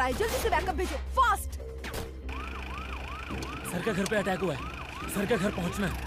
जल्दी से बैकअप भेजो, फास्ट। सर का घर पे अटैक हुआ है, सर का घर पहुंचना है।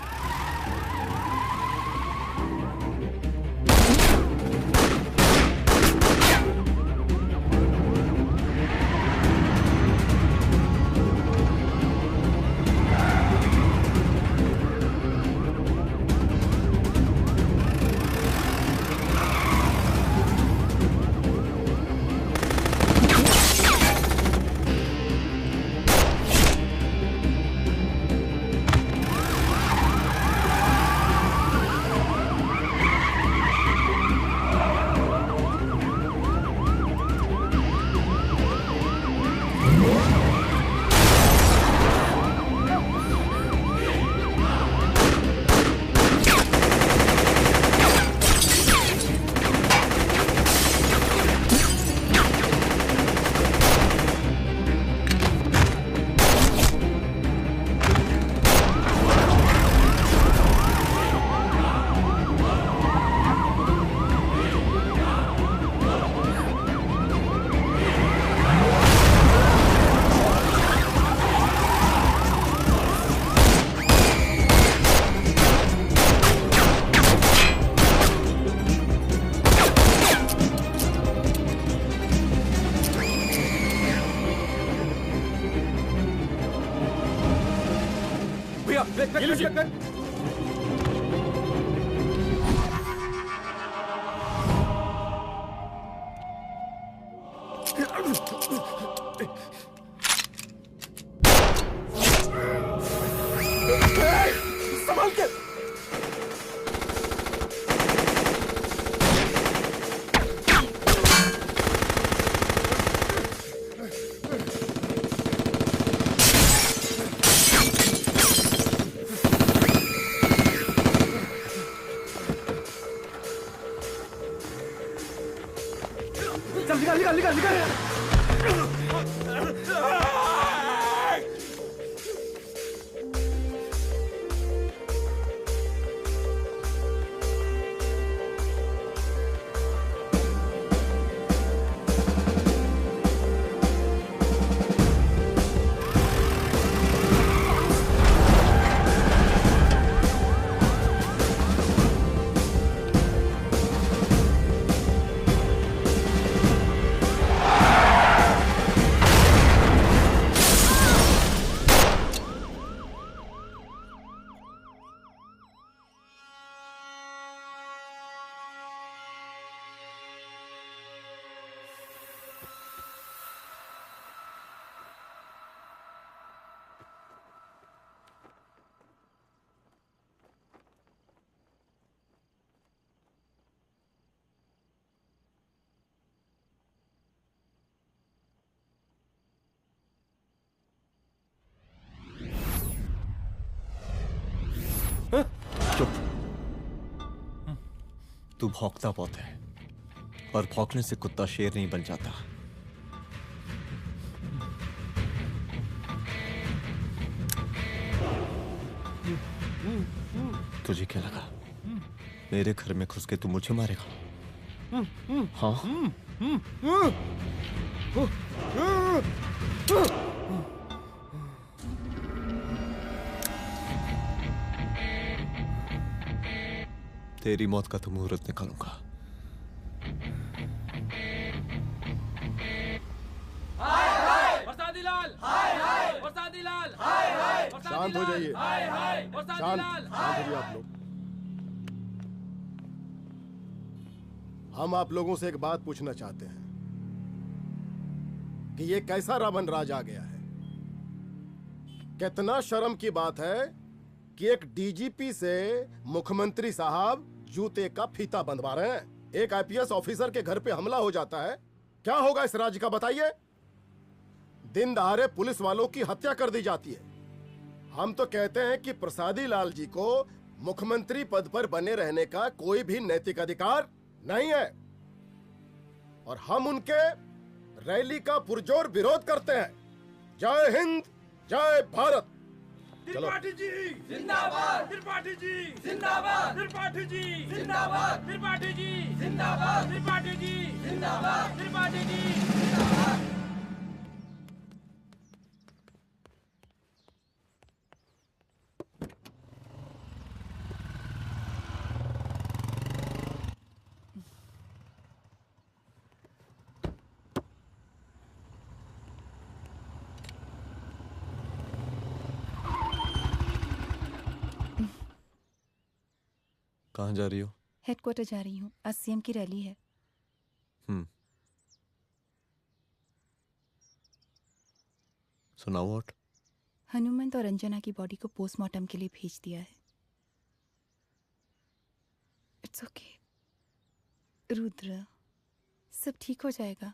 चुप। तू भौंकता बहुत है, और भौंकने से कुत्ता शेर नहीं बन जाता। तुझे क्या लगा मेरे घर में घुस के तू मुझे मारेगा? हाँ? तेरी मौत का तो मुहूर्त निकालूंगा। शांत हो जाइए। शांत हो जाइए आप लोग। हम आप लोगों से एक बात पूछना चाहते हैं कि ये कैसा रावण राज आ गया है। कितना शर्म की बात है कि एक डीजीपी से मुख्यमंत्री साहब जूते का फीता बंधवा रहे हैं। एक आईपीएस ऑफिसर के घर पे हमला हो जाता है, क्या होगा इस राज्य का बताइए? दिन दहाड़े पुलिस वालों की हत्या कर दी जाती है। हम तो कहते हैं कि प्रसादी लाल जी को मुख्यमंत्री पद पर बने रहने का कोई भी नैतिक अधिकार नहीं है, और हम उनके रैली का पुरजोर विरोध करते हैं। जय हिंद, जय भारत। त्रिपाठी जी जिंदाबाद, त्रिपाठी जी जिंदाबाद, त्रिपाठी जी जिंदाबाद, त्रिपाठी जी जिंदाबाद, त्रिपाठी जी जिंदाबाद, त्रिपाठी जी जिंदाबाद। कहाँ जा रही हो? हेडक्वार्टर जा रही हूँ, आज सीएम की रैली है। सुनाओ व्हाट? हनुमंत और अंजना की बॉडी को पोस्टमार्टम के लिए भेज दिया है। इट्स ओके रुद्र, सब ठीक हो जाएगा।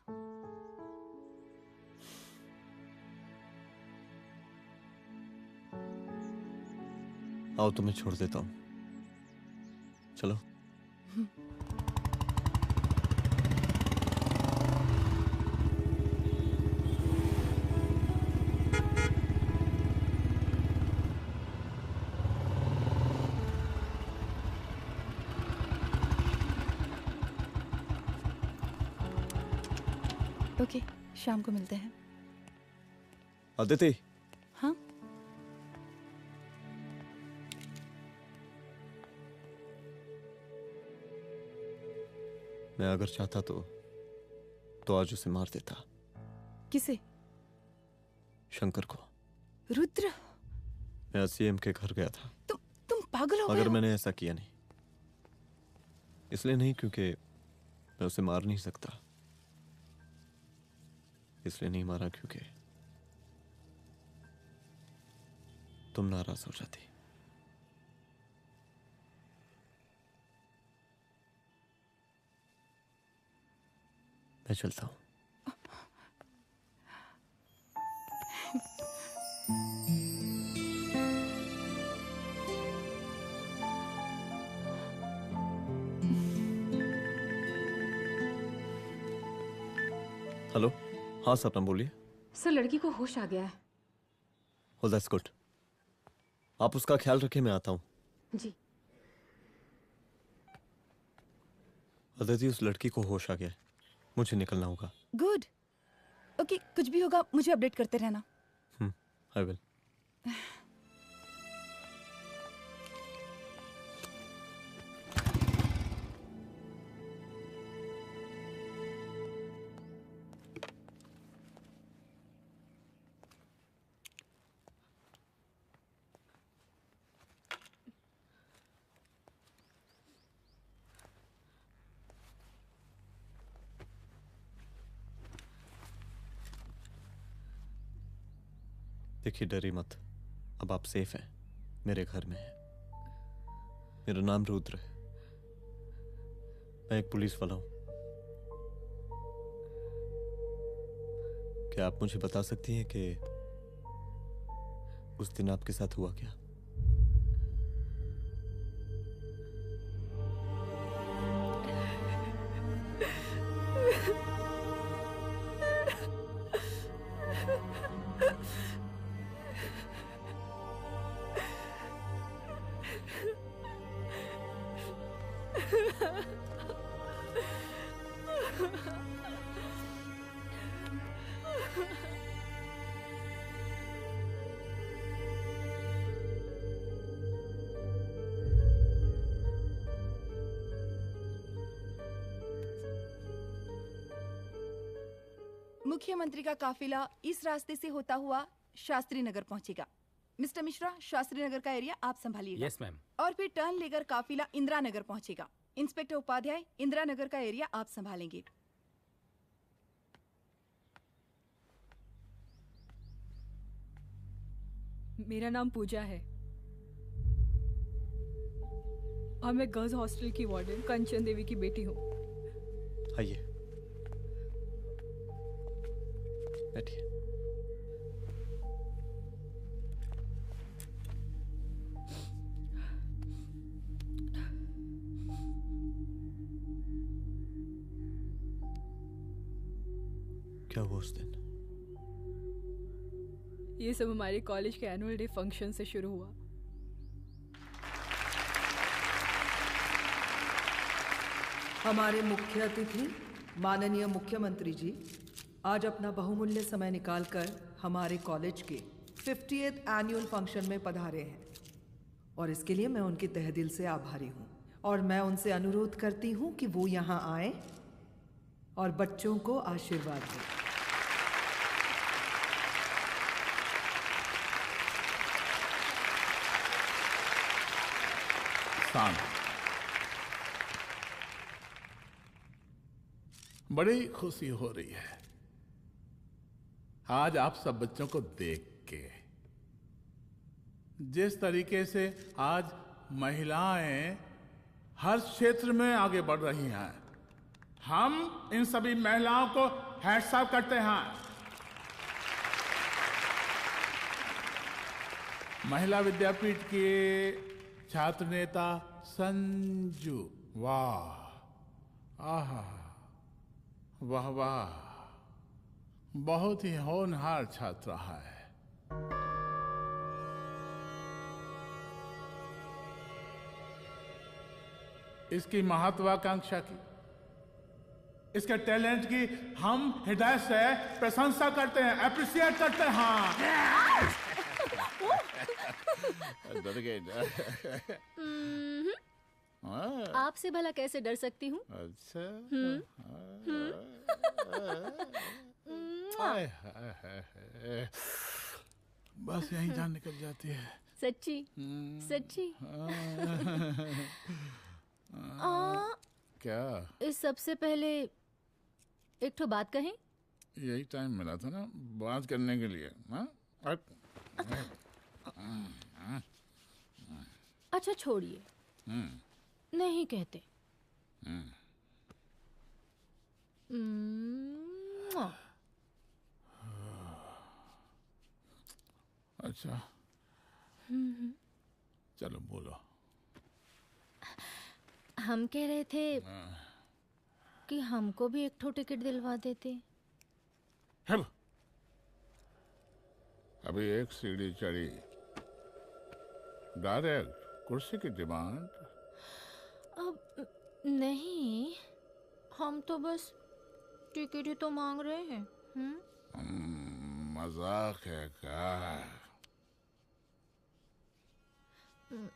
आओ तुम्हें छोड़ देता हूँ, चलो। ओके, शाम को मिलते हैं। अदिति। हाँ? मैं अगर चाहता तो आज उसे मार देता। किसे? शंकर को। रुद्र, मैं सीएम के घर गया था। तुम पागल हो गए मगर हो? मैंने ऐसा किया नहीं। इसलिए नहीं क्योंकि मैं उसे मार नहीं सकता, इसलिए नहीं मारा क्योंकि तुम नाराज हो जाती। मैं चलता हूं। हेलो। हाँ सपना बोलिए। सर, लड़की को होश आ गया है। Oh, that's good. आप उसका ख्याल रखें, मैं आता हूँ। जी। अदिति, उस लड़की को होश आ गया है, मुझे निकलना होगा। गुड। ओके, कुछ भी होगा मुझे अपडेट करते रहना। I will. देखिए, डरी मत, अब आप सेफ हैं, मेरे घर में हैं। मेरा नाम रुद्र है, मैं एक पुलिस वाला हूं। क्या आप मुझे बता सकती हैं कि उस दिन आपके साथ हुआ क्या? मुख्यमंत्री का काफिला इस रास्ते से होता हुआ शास्त्री नगर पहुंचेगा। मिस्टर मिश्रा, शास्त्री नगर का एरिया आप संभालिएगा। Yes ma'am. और फिर टर्न लेकर काफिला इंदिरा नगर पहुंचेगा। इंस्पेक्टर उपाध्याय, इंदिरा नगर का एरिया आप संभालेंगे। मेरा नाम पूजा है और मैं गर्ल्स हॉस्टल की वार्डन कंचन देवी की बेटी हूँ। आइए, बैठिए। क्या हुआ उस दिन? ये सब हमारे कॉलेज के एनुअल डे फंक्शन से शुरू हुआ। हमारे मुख्य अतिथि माननीय मुख्यमंत्री जी आज अपना बहुमूल्य समय निकालकर हमारे कॉलेज के 50th एनुअल फंक्शन में पधारे हैं और इसके लिए मैं उनके तहे दिल से आभारी हूँ और मैं उनसे अनुरोध करती हूँ कि वो यहाँ आए और बच्चों को आशीर्वाद दें। बड़ी खुशी हो रही है आज आप सब बच्चों को देख के। जिस तरीके से आज महिलाएं हर क्षेत्र में आगे बढ़ रही हैं, हम इन सभी महिलाओं को हैट्स ऑफ करते हैं। महिला विद्यापीठ के छात्र नेता संजू, वाह, आहा, वाह वाह, बहुत ही होनहार छात्र है। इसकी महत्वाकांक्षा की, इसके टैलेंट की हम हृदय से प्रशंसा करते हैं, अप्रिशिएट करते हैं। डर गए आपसे भला कैसे डर सकती हूँ? अच्छा। बस यही जान निकल जाती है। सच्ची सच्ची। क्या? इस सबसे पहले एक ठो बात कहें? यही टाइम मिला था ना बात करने के लिए। अच्छा छोड़िए, नहीं कहते। अच्छा चलो बोलो। हम कह रहे थे कि हमको भी एक ठो टिकट दिलवा देते। अभी एक सीढ़ी चढ़ी, डायरेक्ट कुर्सी की डिमांड। अब नहीं, हम तो बस टिकट ही तो मांग रहे हैं। मजाक है क्या?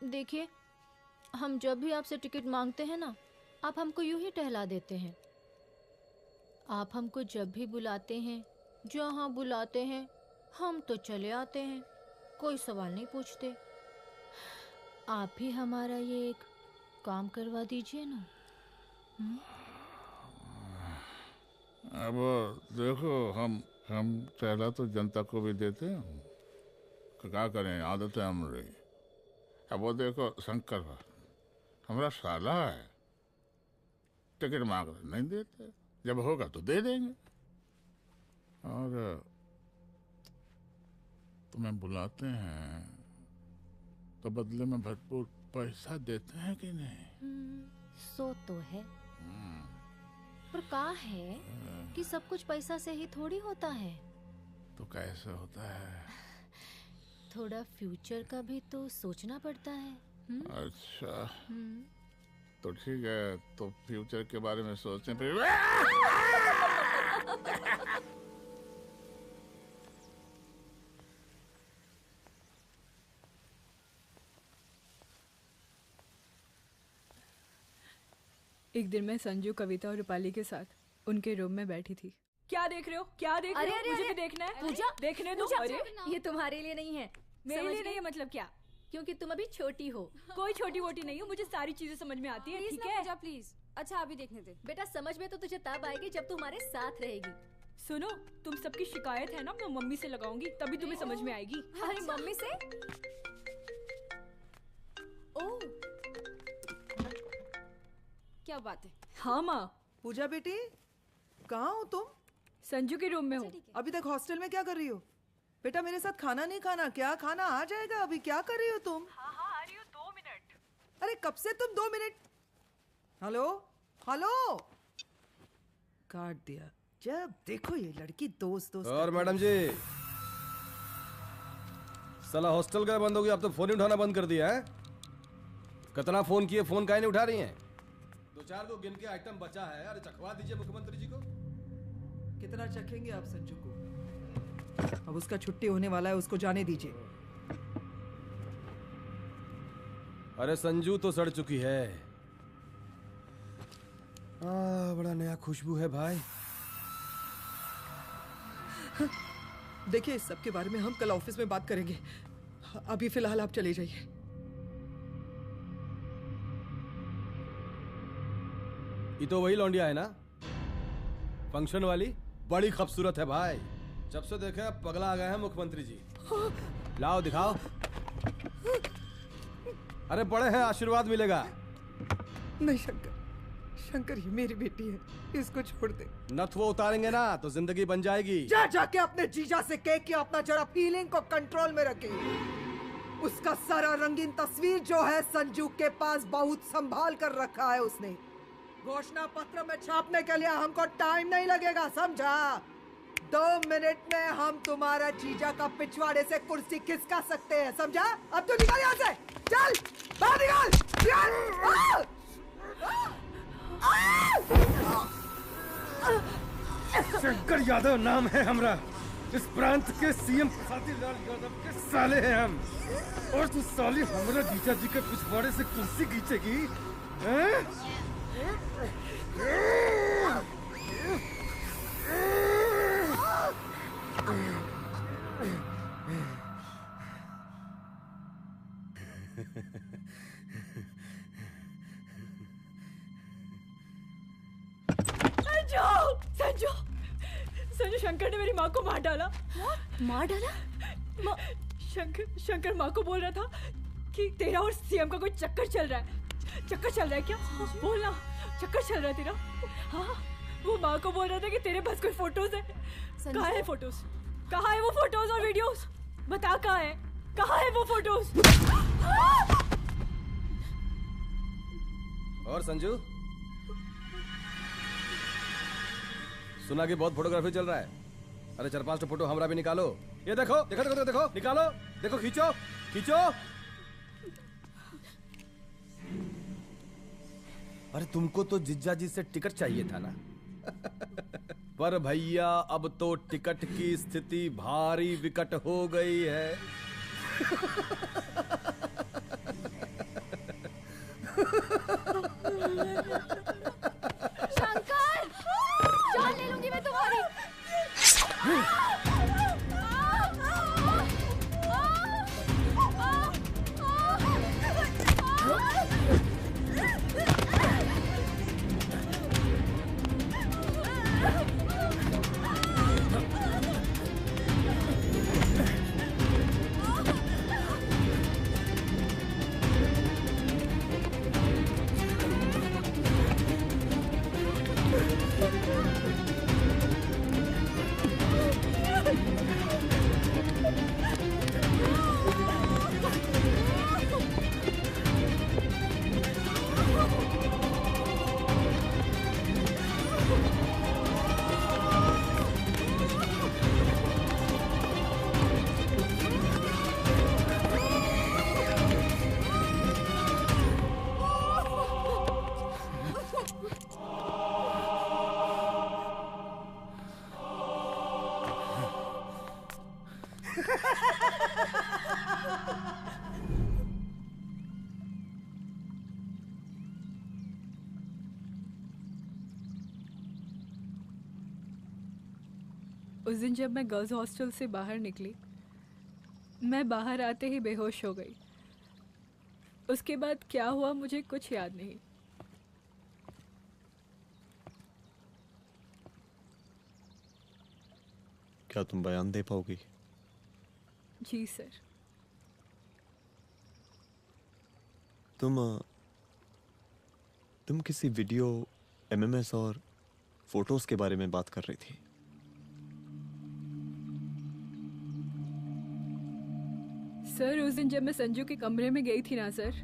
देखिए, हम जब भी आपसे टिकट मांगते हैं ना, आप हमको यूं ही टहला देते हैं। आप हमको जब भी बुलाते हैं, जहाँ बुलाते हैं, हम तो चले आते हैं, कोई सवाल नहीं पूछते। आप भी हमारा ये एक काम करवा दीजिए ना। अब देखो, हम टहला तो जनता को भी देते हैं, क्या करें, आदत है हमारी। अब वो देखो शंकर हमारा साला है, टिकट मांग रहे नहीं देते, जब होगा तो दे देंगे। और तुम्हें बुलाते हैं तो बदले में भरपूर पैसा देते हैं कि नहीं? सो तो है, पर का है कि सब कुछ पैसा से ही थोड़ी होता है। तो कैसे होता है? थोड़ा फ्यूचर का भी तो सोचना पड़ता है। अच्छा, तो ठीक है, तो फ्यूचर के बारे में सोचें फिर। एक दिन मैं संजू, कविता और रूपाली के साथ उनके रूम में बैठी थी। क्या देख रहे हो? क्या देख रहे हो? मुझे भी देखना है। पूजा, देखने दो। अरे ये तुम्हारे लिए नहीं है। मेरे समझ लिए गई? नहीं है मतलब क्या? क्योंकि तुम अभी छोटी हो। कोई छोटी वोटी नहीं हूँ, मुझे सारी चीजें समझ में आती है। ठीक है पूजा प्लीज। अच्छा अभी देखने दे। बेटा समझ में तो तुझे तब आएगी जब तू हमारे साथ रहेगी। सुनो, तुम सबकी शिकायत है ना, मैं मम्मी से लगाऊंगी, तभी तुम्हें समझ में आएगी। अरे मम्मी से? ओह क्या बात है। हाँ माँ। पूजा बेटी, कहाँ हो तुम? संजू के रूम में हूँ। अभी तक हॉस्टल में क्या कर रही हो? बेटा मेरे साथ खाना नहीं खाना क्या? खाना आ जाएगा, अभी क्या कर रही हो तुम? हाँ हाँ आ रही हूँ, 2 मिनट। अरे कब से तुम 2 मिनट? हेलो हेलो, काट दिया। जब देखो ये लड़की दोस्त दोस्त। और मैडम जी, साला हॉस्टल का बंद हो गया, अब तो फोन ही उठाना बंद कर दिया है। कितना फोन किए, फोन काहे नहीं उठा रही हैं? 2-4 को गिन के आइटम बचा है, अरे चखवा दीजिए मुख्यमंत्री जी को। कितना चखेंगे आप संजू को? अब उसका छुट्टी होने वाला है, उसको जाने दीजिए। अरे संजू तो सड़ चुकी है। बड़ा नया खुशबू है भाई। देखिए इस सब के बारे में हम कल ऑफिस में बात करेंगे, अभी फिलहाल आप चले जाइए। ये तो वही लौंडिया है ना, फंक्शन वाली? बड़ी खूबसूरत है भाई, जब से देखे पगला आ गए हैं मुख्यमंत्री जी। लाओ दिखाओ। अरे बड़े हैं, आशीर्वाद मिलेगा। नहीं शंकर, शंकर ये मेरी बेटी है, इसको छोड़ दे। नथ वो उतारेंगे ना तो जिंदगी बन जाएगी। जा जाके अपने जीजा से कह के अपना जरा फीलिंग को कंट्रोल में रखे। उसका सारा रंगीन तस्वीर जो है संजू के पास बहुत संभाल कर रखा है उसने। घोषणा पत्र में छापने के लिए हमको टाइम नहीं लगेगा, समझा? 2 मिनट में हम तुम्हारा जीजा का पिछवाड़े से कुर्सी खिसका सकते हैं, समझा? अब तो निकल यहाँ से, चल बाहर निकल। शंकर यादव नाम है हमरा, इस प्रांत के सीएम प्रसादीलाल यादव के साले हैं हम। और तू साली हमरा जीजा जी के पिछवाड़े से कुर्सी खींचेगी? संजू, संजू शंकर ने मेरी माँ को मार डाला। मार डाला? शंकर माँ को बोल रहा था कि तेरा और सीएम का कोई चक्कर चल रहा है। चक्कर चल रहा है क्या? बोलना, चक्कर चल रहा है तेरा? हाँ, वो माँ को बोल रहा था कि तेरे पास कोई फोटोज है। कहाँ है फोटोज? कहाँ है वो फोटोज और वीडियोस? बता कहाँ है? कहाँ है वो फोटोज? और संजू, सुना कि बहुत फोटोग्राफी चल रहा है। अरे 4-5 फोटो हमरा भी निकालो। ये देखो देखो देखो देखो, निकालो, देखो, खींचो खींचो। अरे तुमको तो जिज्जा जी से टिकट चाहिए था ना। पर भैया अब तो टिकट की स्थिति भारी विकट हो गई है। शंकर, जान ले लूंगी मैं तुम्हारी। उस दिन जब मैं गर्ल्स हॉस्टल से बाहर निकली, मैं बाहर आते ही बेहोश हो गई। उसके बाद क्या हुआ मुझे कुछ याद नहीं। क्या तुम बयान दे पाओगी? जी सर। तुम किसी वीडियो, एमएमएस और फोटोज के बारे में बात कर रही थी। सर उस दिन जब मैं संजू के कमरे में गई थी ना सर,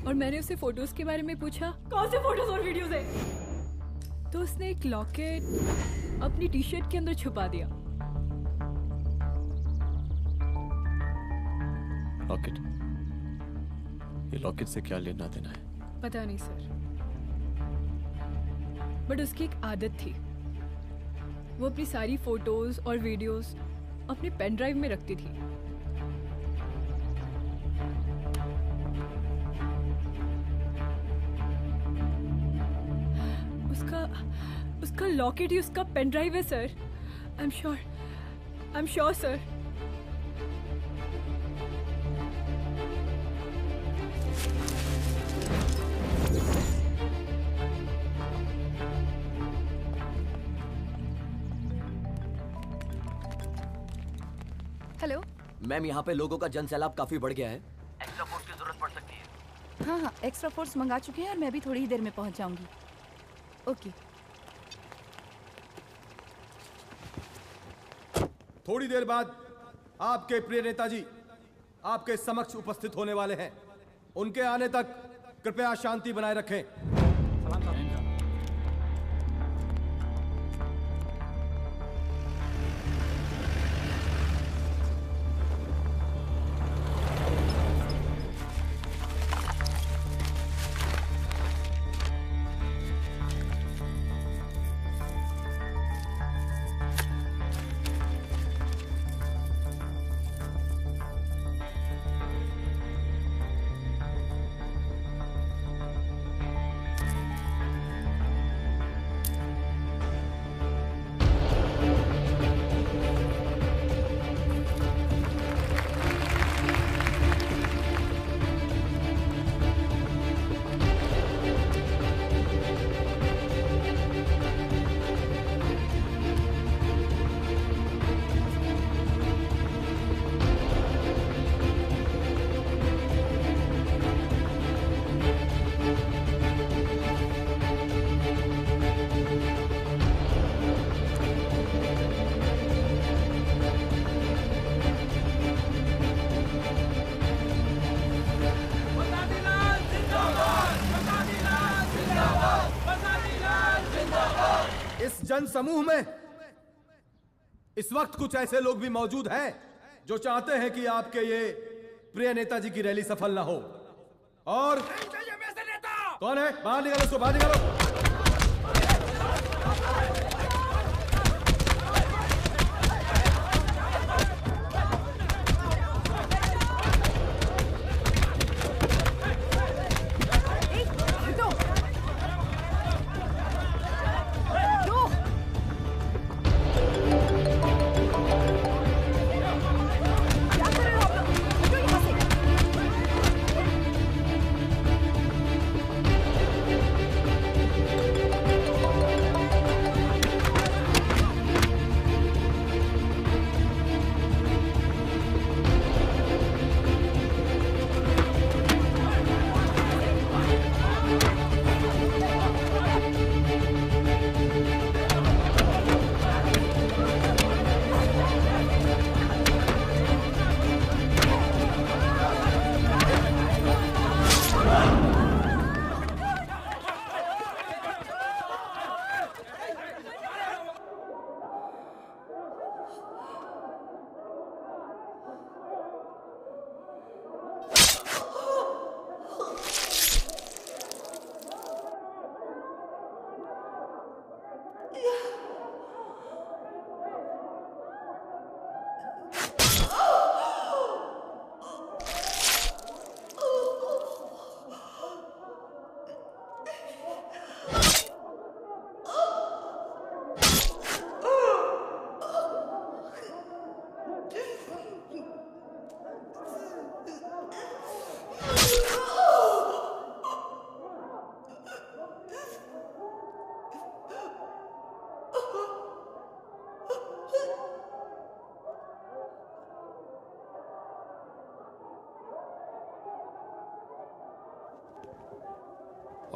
और मैंने उसे फोटोज के बारे में पूछा कौन से फोटोज और वीडियोज है, तो उसने एक लॉकेट अपनी टी शर्ट के अंदर छुपा दिया। लॉकेट? ये लॉकेट से क्या लेना देना है? पता नहीं सर, बट उसकी एक आदत थी, वो अपनी सारी फोटोज और वीडियोस अपने पेन ड्राइव में रखती थी। उसका लॉकेट ही उसका पेन ड्राइव है sir. I am sure sir. Hello ma'am, यहाँ पे लोगों का जन सैलाब काफी बढ़ गया है। एक्स्ट्रा फोर्स की जरूरत पड़ सकती है। हाँ, एक्स्ट्रा फोर्स मंगा चुके हैं और मैं भी थोड़ी ही देर में पहुंच जाऊंगी। ओके। थोड़ी देर बाद आपके प्रिय नेताजी आपके समक्ष उपस्थित होने वाले हैं। उनके आने तक कृपया शांति बनाए रखें। जन समूह में इस वक्त कुछ ऐसे लोग भी मौजूद हैं जो चाहते हैं कि आपके ये प्रिय नेताजी की रैली सफल ना हो। और कौन है? बाहर निकालो उसको, बाहर निकालो।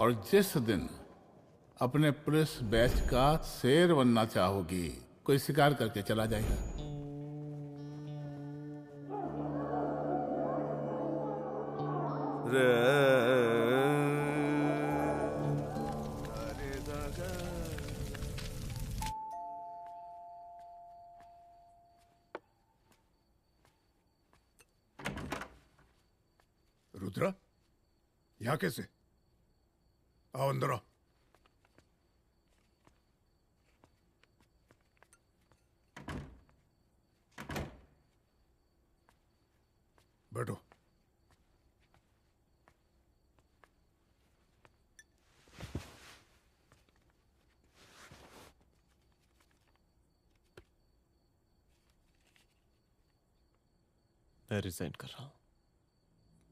और जिस दिन अपने पुलिस बैच का शेर बनना चाहोगी, कोई शिकार करके चला जाएगा। रुद्रा, यहाँ कैसे? आओ अंदर आओ। बैठो। मैं रिजाइन कर रहा हूं।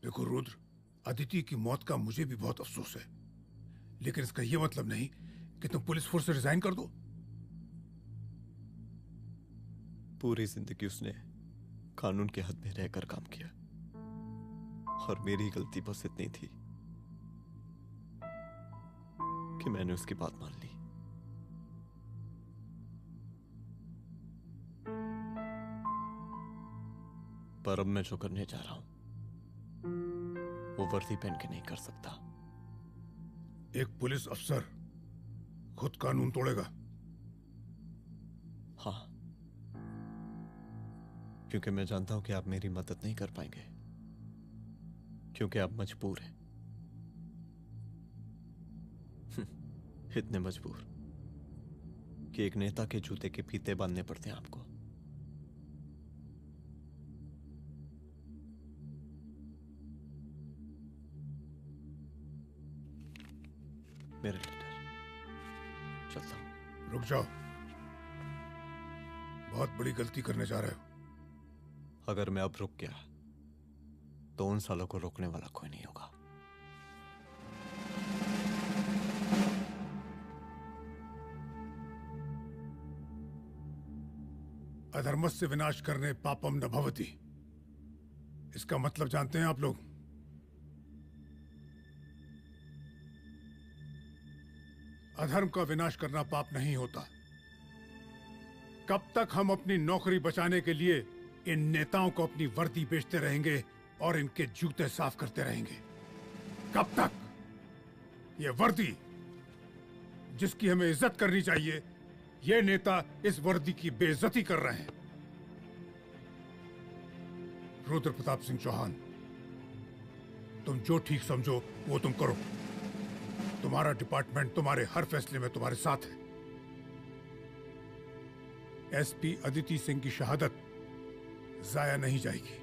देखो रुद्र, अदिति की मौत का मुझे भी बहुत अफसोस है, लेकिन इसका यह मतलब नहीं कि तुम पुलिस फोर्स से रिजाइन कर दो। पूरी जिंदगी उसने कानून के हद में रहकर काम किया और मेरी गलती बस इतनी थी कि मैंने उसकी बात मान ली। पर अब मैं जो करने जा रहा हूं वो वर्दी पहन के नहीं कर सकता। एक पुलिस अफसर खुद कानून तोड़ेगा? हाँ, क्योंकि मैं जानता हूं कि आप मेरी मदद नहीं कर पाएंगे, क्योंकि आप मजबूर हैं। इतने मजबूर कि एक नेता के जूते के फीते बांधने पड़ते हैं आपको। मेरे लीडर, चलता हूं। रुक जाओ, बहुत बड़ी गलती करने जा रहे हो। अगर मैं अब रुक गया तो उन सालों को रोकने वाला कोई नहीं होगा। अधर्मस्य विनाश करने पापम न भवति, इसका मतलब जानते हैं आप लोग? अधर्म का विनाश करना पाप नहीं होता। कब तक हम अपनी नौकरी बचाने के लिए इन नेताओं को अपनी वर्दी बेचते रहेंगे और इनके जूते साफ करते रहेंगे? कब तक? ये वर्दी जिसकी हमें इज्जत करनी चाहिए, ये नेता इस वर्दी की बेइज्जती कर रहे हैं। रुद्र प्रताप सिंह चौहान, तुम जो ठीक समझो वो तुम करो। तुम्हारा डिपार्टमेंट तुम्हारे हर फैसले में तुम्हारे साथ है। एसपी अदिति सिंह की शहादत जाया नहीं जाएगी।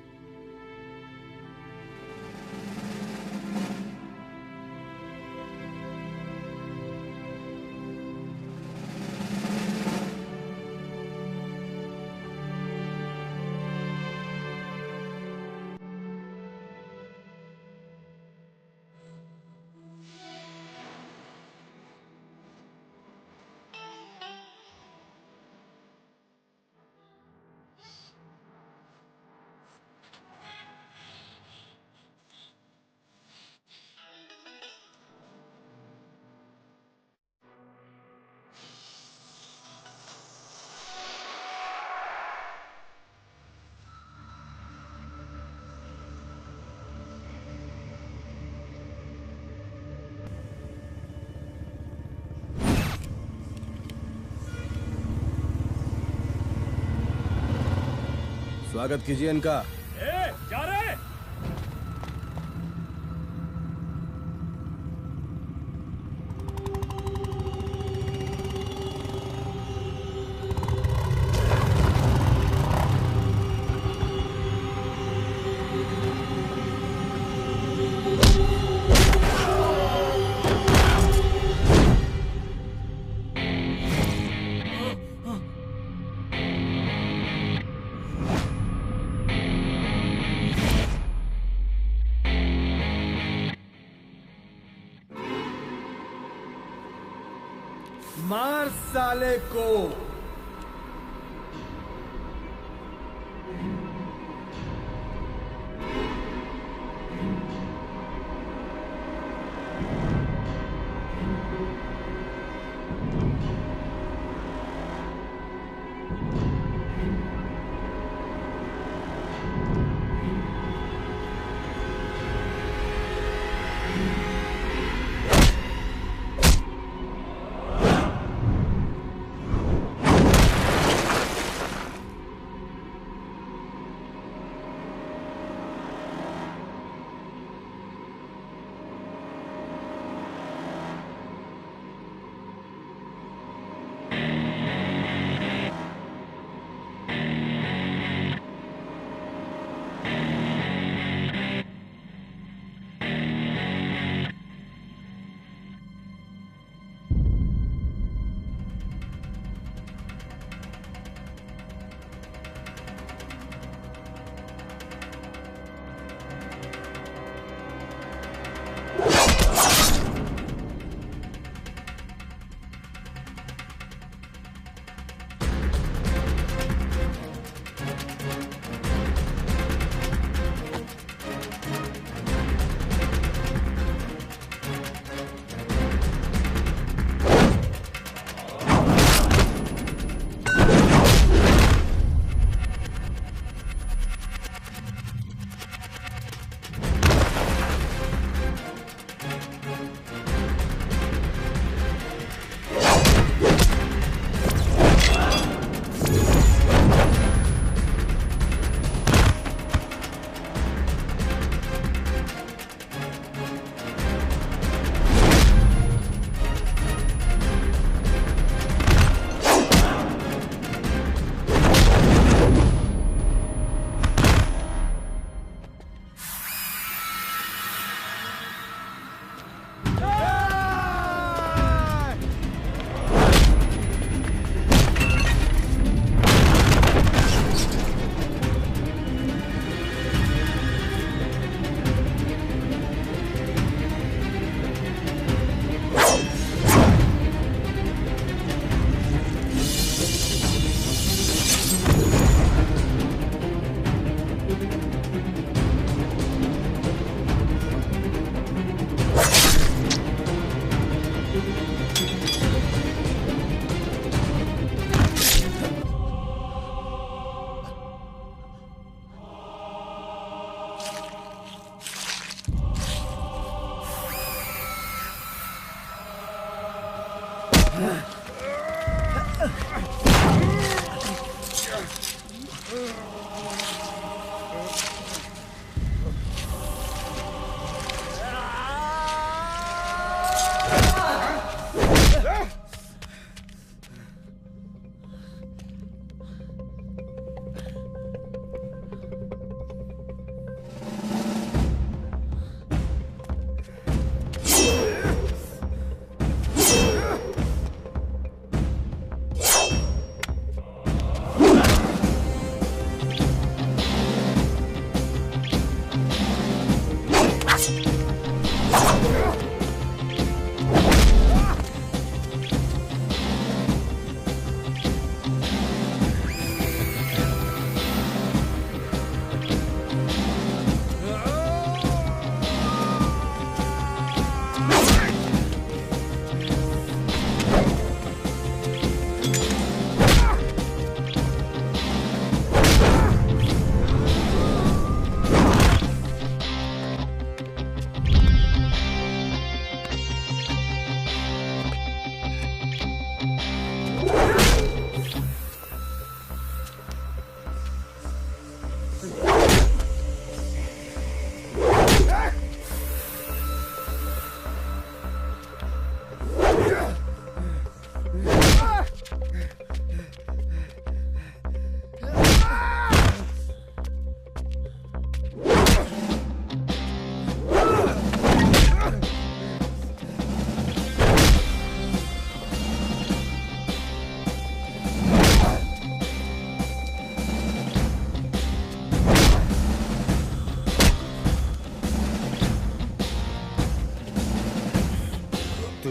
स्वागत कीजिए इनका। जा रहे? मार साले को।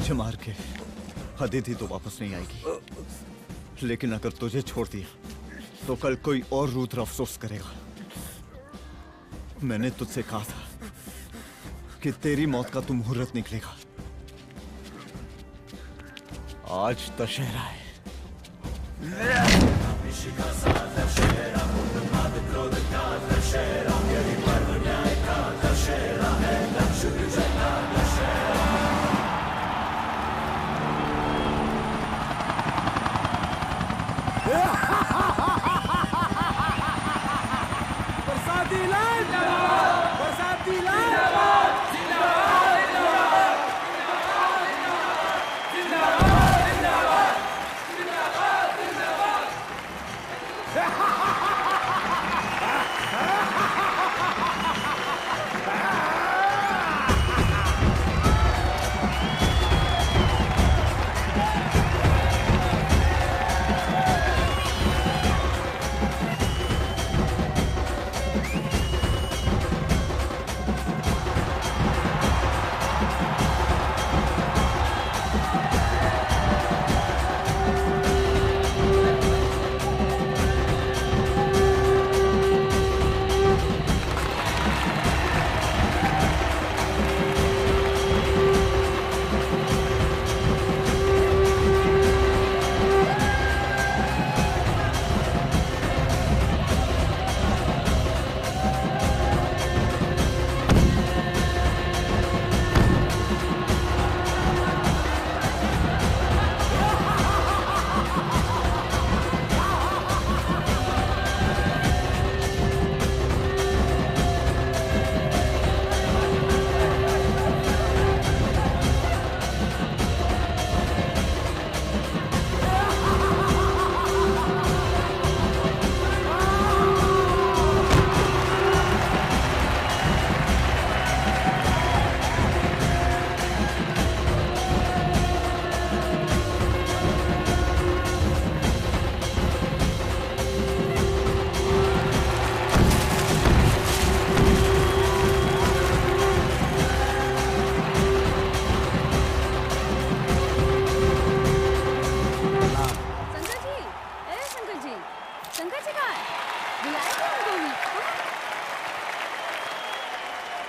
मुझे मार के अदिति तो वापस नहीं आएगी, लेकिन अगर तुझे छोड़ दिया तो कल कोई और रुद्र अफसोस करेगा। मैंने तुझसे कहा था कि तेरी मौत का तो मुहूर्त निकलेगा। आज दशहरा है। बरसाती लाल, बरसाती लाल,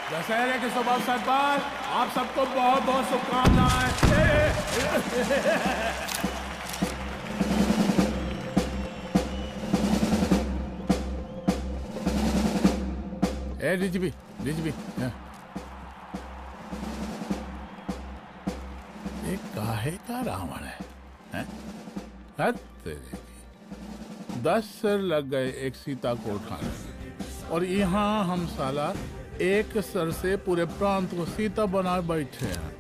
दशहरे के शुभ अवसर पर आप सबको बहुत बहुत शुभकामनाएं। डीजीपी ये काहे का रावण है? 10 सिर लग गए एक सीता को उठाने, और यहाँ हम साला एक सर से पूरे प्रांत को सीता बना बैठे हैं।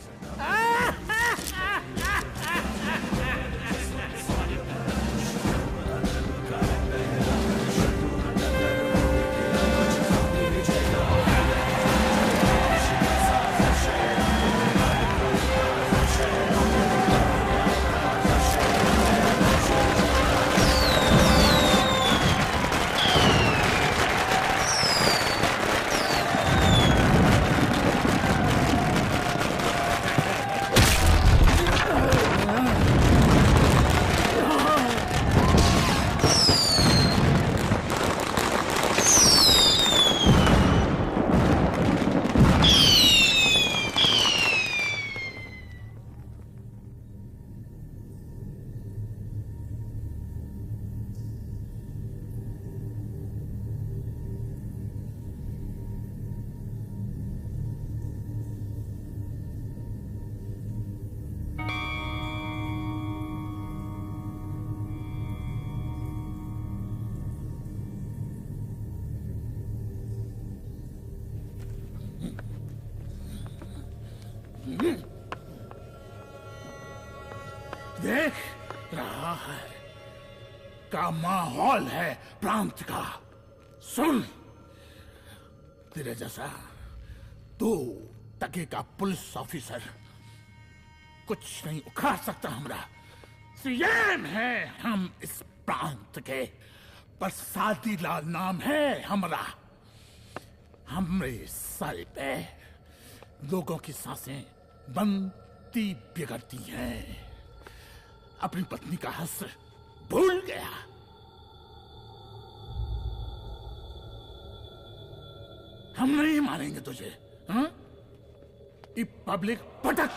देख रहा है का माहौल है प्रांत का। सुन, तेरे जैसा तू टके का पुलिस ऑफिसर कुछ नहीं उखाड़ सकता। हमरा सीएम है हम इस प्रांत के, बरसाती लाल नाम है हमरा। हमरे सर पे लोगों की सांसें बंद पति बिगड़ती है। अपनी पत्नी का हक भूल गया। हम नहीं मारेंगे तुझे, हाँ? ये पब्लिक पटक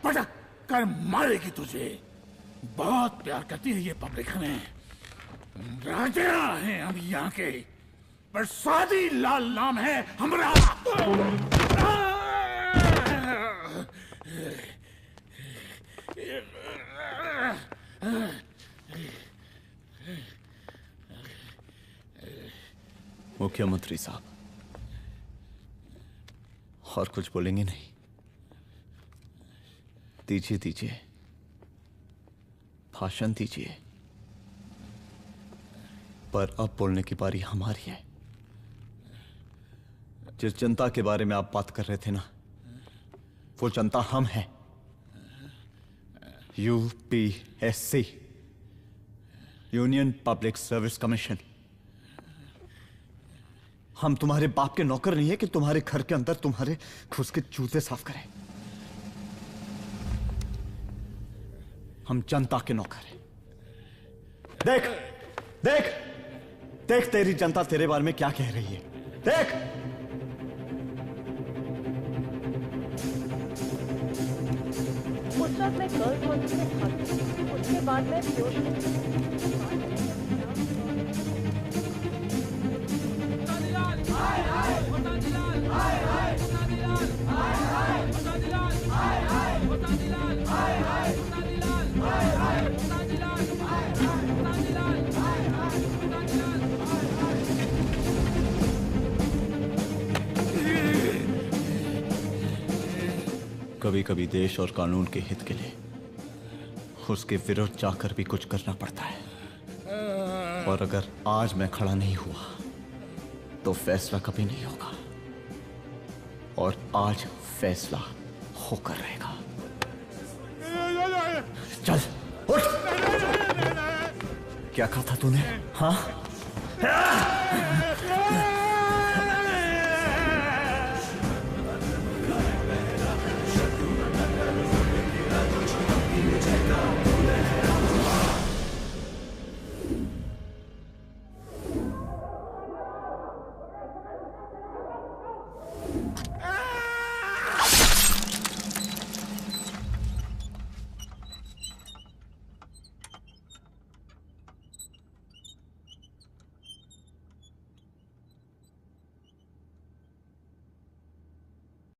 पटक कर मारेगी तुझे। बहुत प्यार करती है ये पब्लिक हमें। राजा हैं हम यहाँ के, प्रसादी लाल नाम है हमारा। मुख्यमंत्री साहब, और कुछ बोलेंगे नहीं? दीजिए दीजिए, भाषण दीजिए। पर अब बोलने की बारी हमारी है। जिस जनता के बारे में आप बात कर रहे थे ना, वो जनता हम हैं। UPSC, union public service commission. हम तुम्हारे बाप के नौकर नहीं है कि तुम्हारे घर के अंदर तुम्हारे घुस के जूते साफ करें। हम जनता के नौकर हैं। देख देख देख, तेरी जनता तेरे बारे में क्या कह रही है। देख, उस वक्त मैं गर्ल्स हॉस्टल में था, उसके बाद मैं कभी कभी देश और कानून के हित के लिए उसके विरुद्ध जाकर भी कुछ करना पड़ता है। और अगर आज मैं खड़ा नहीं हुआ तो फैसला कभी नहीं होगा, और आज फैसला होकर रहेगा। चल उठ। क्या कहा था तूने? हाँ?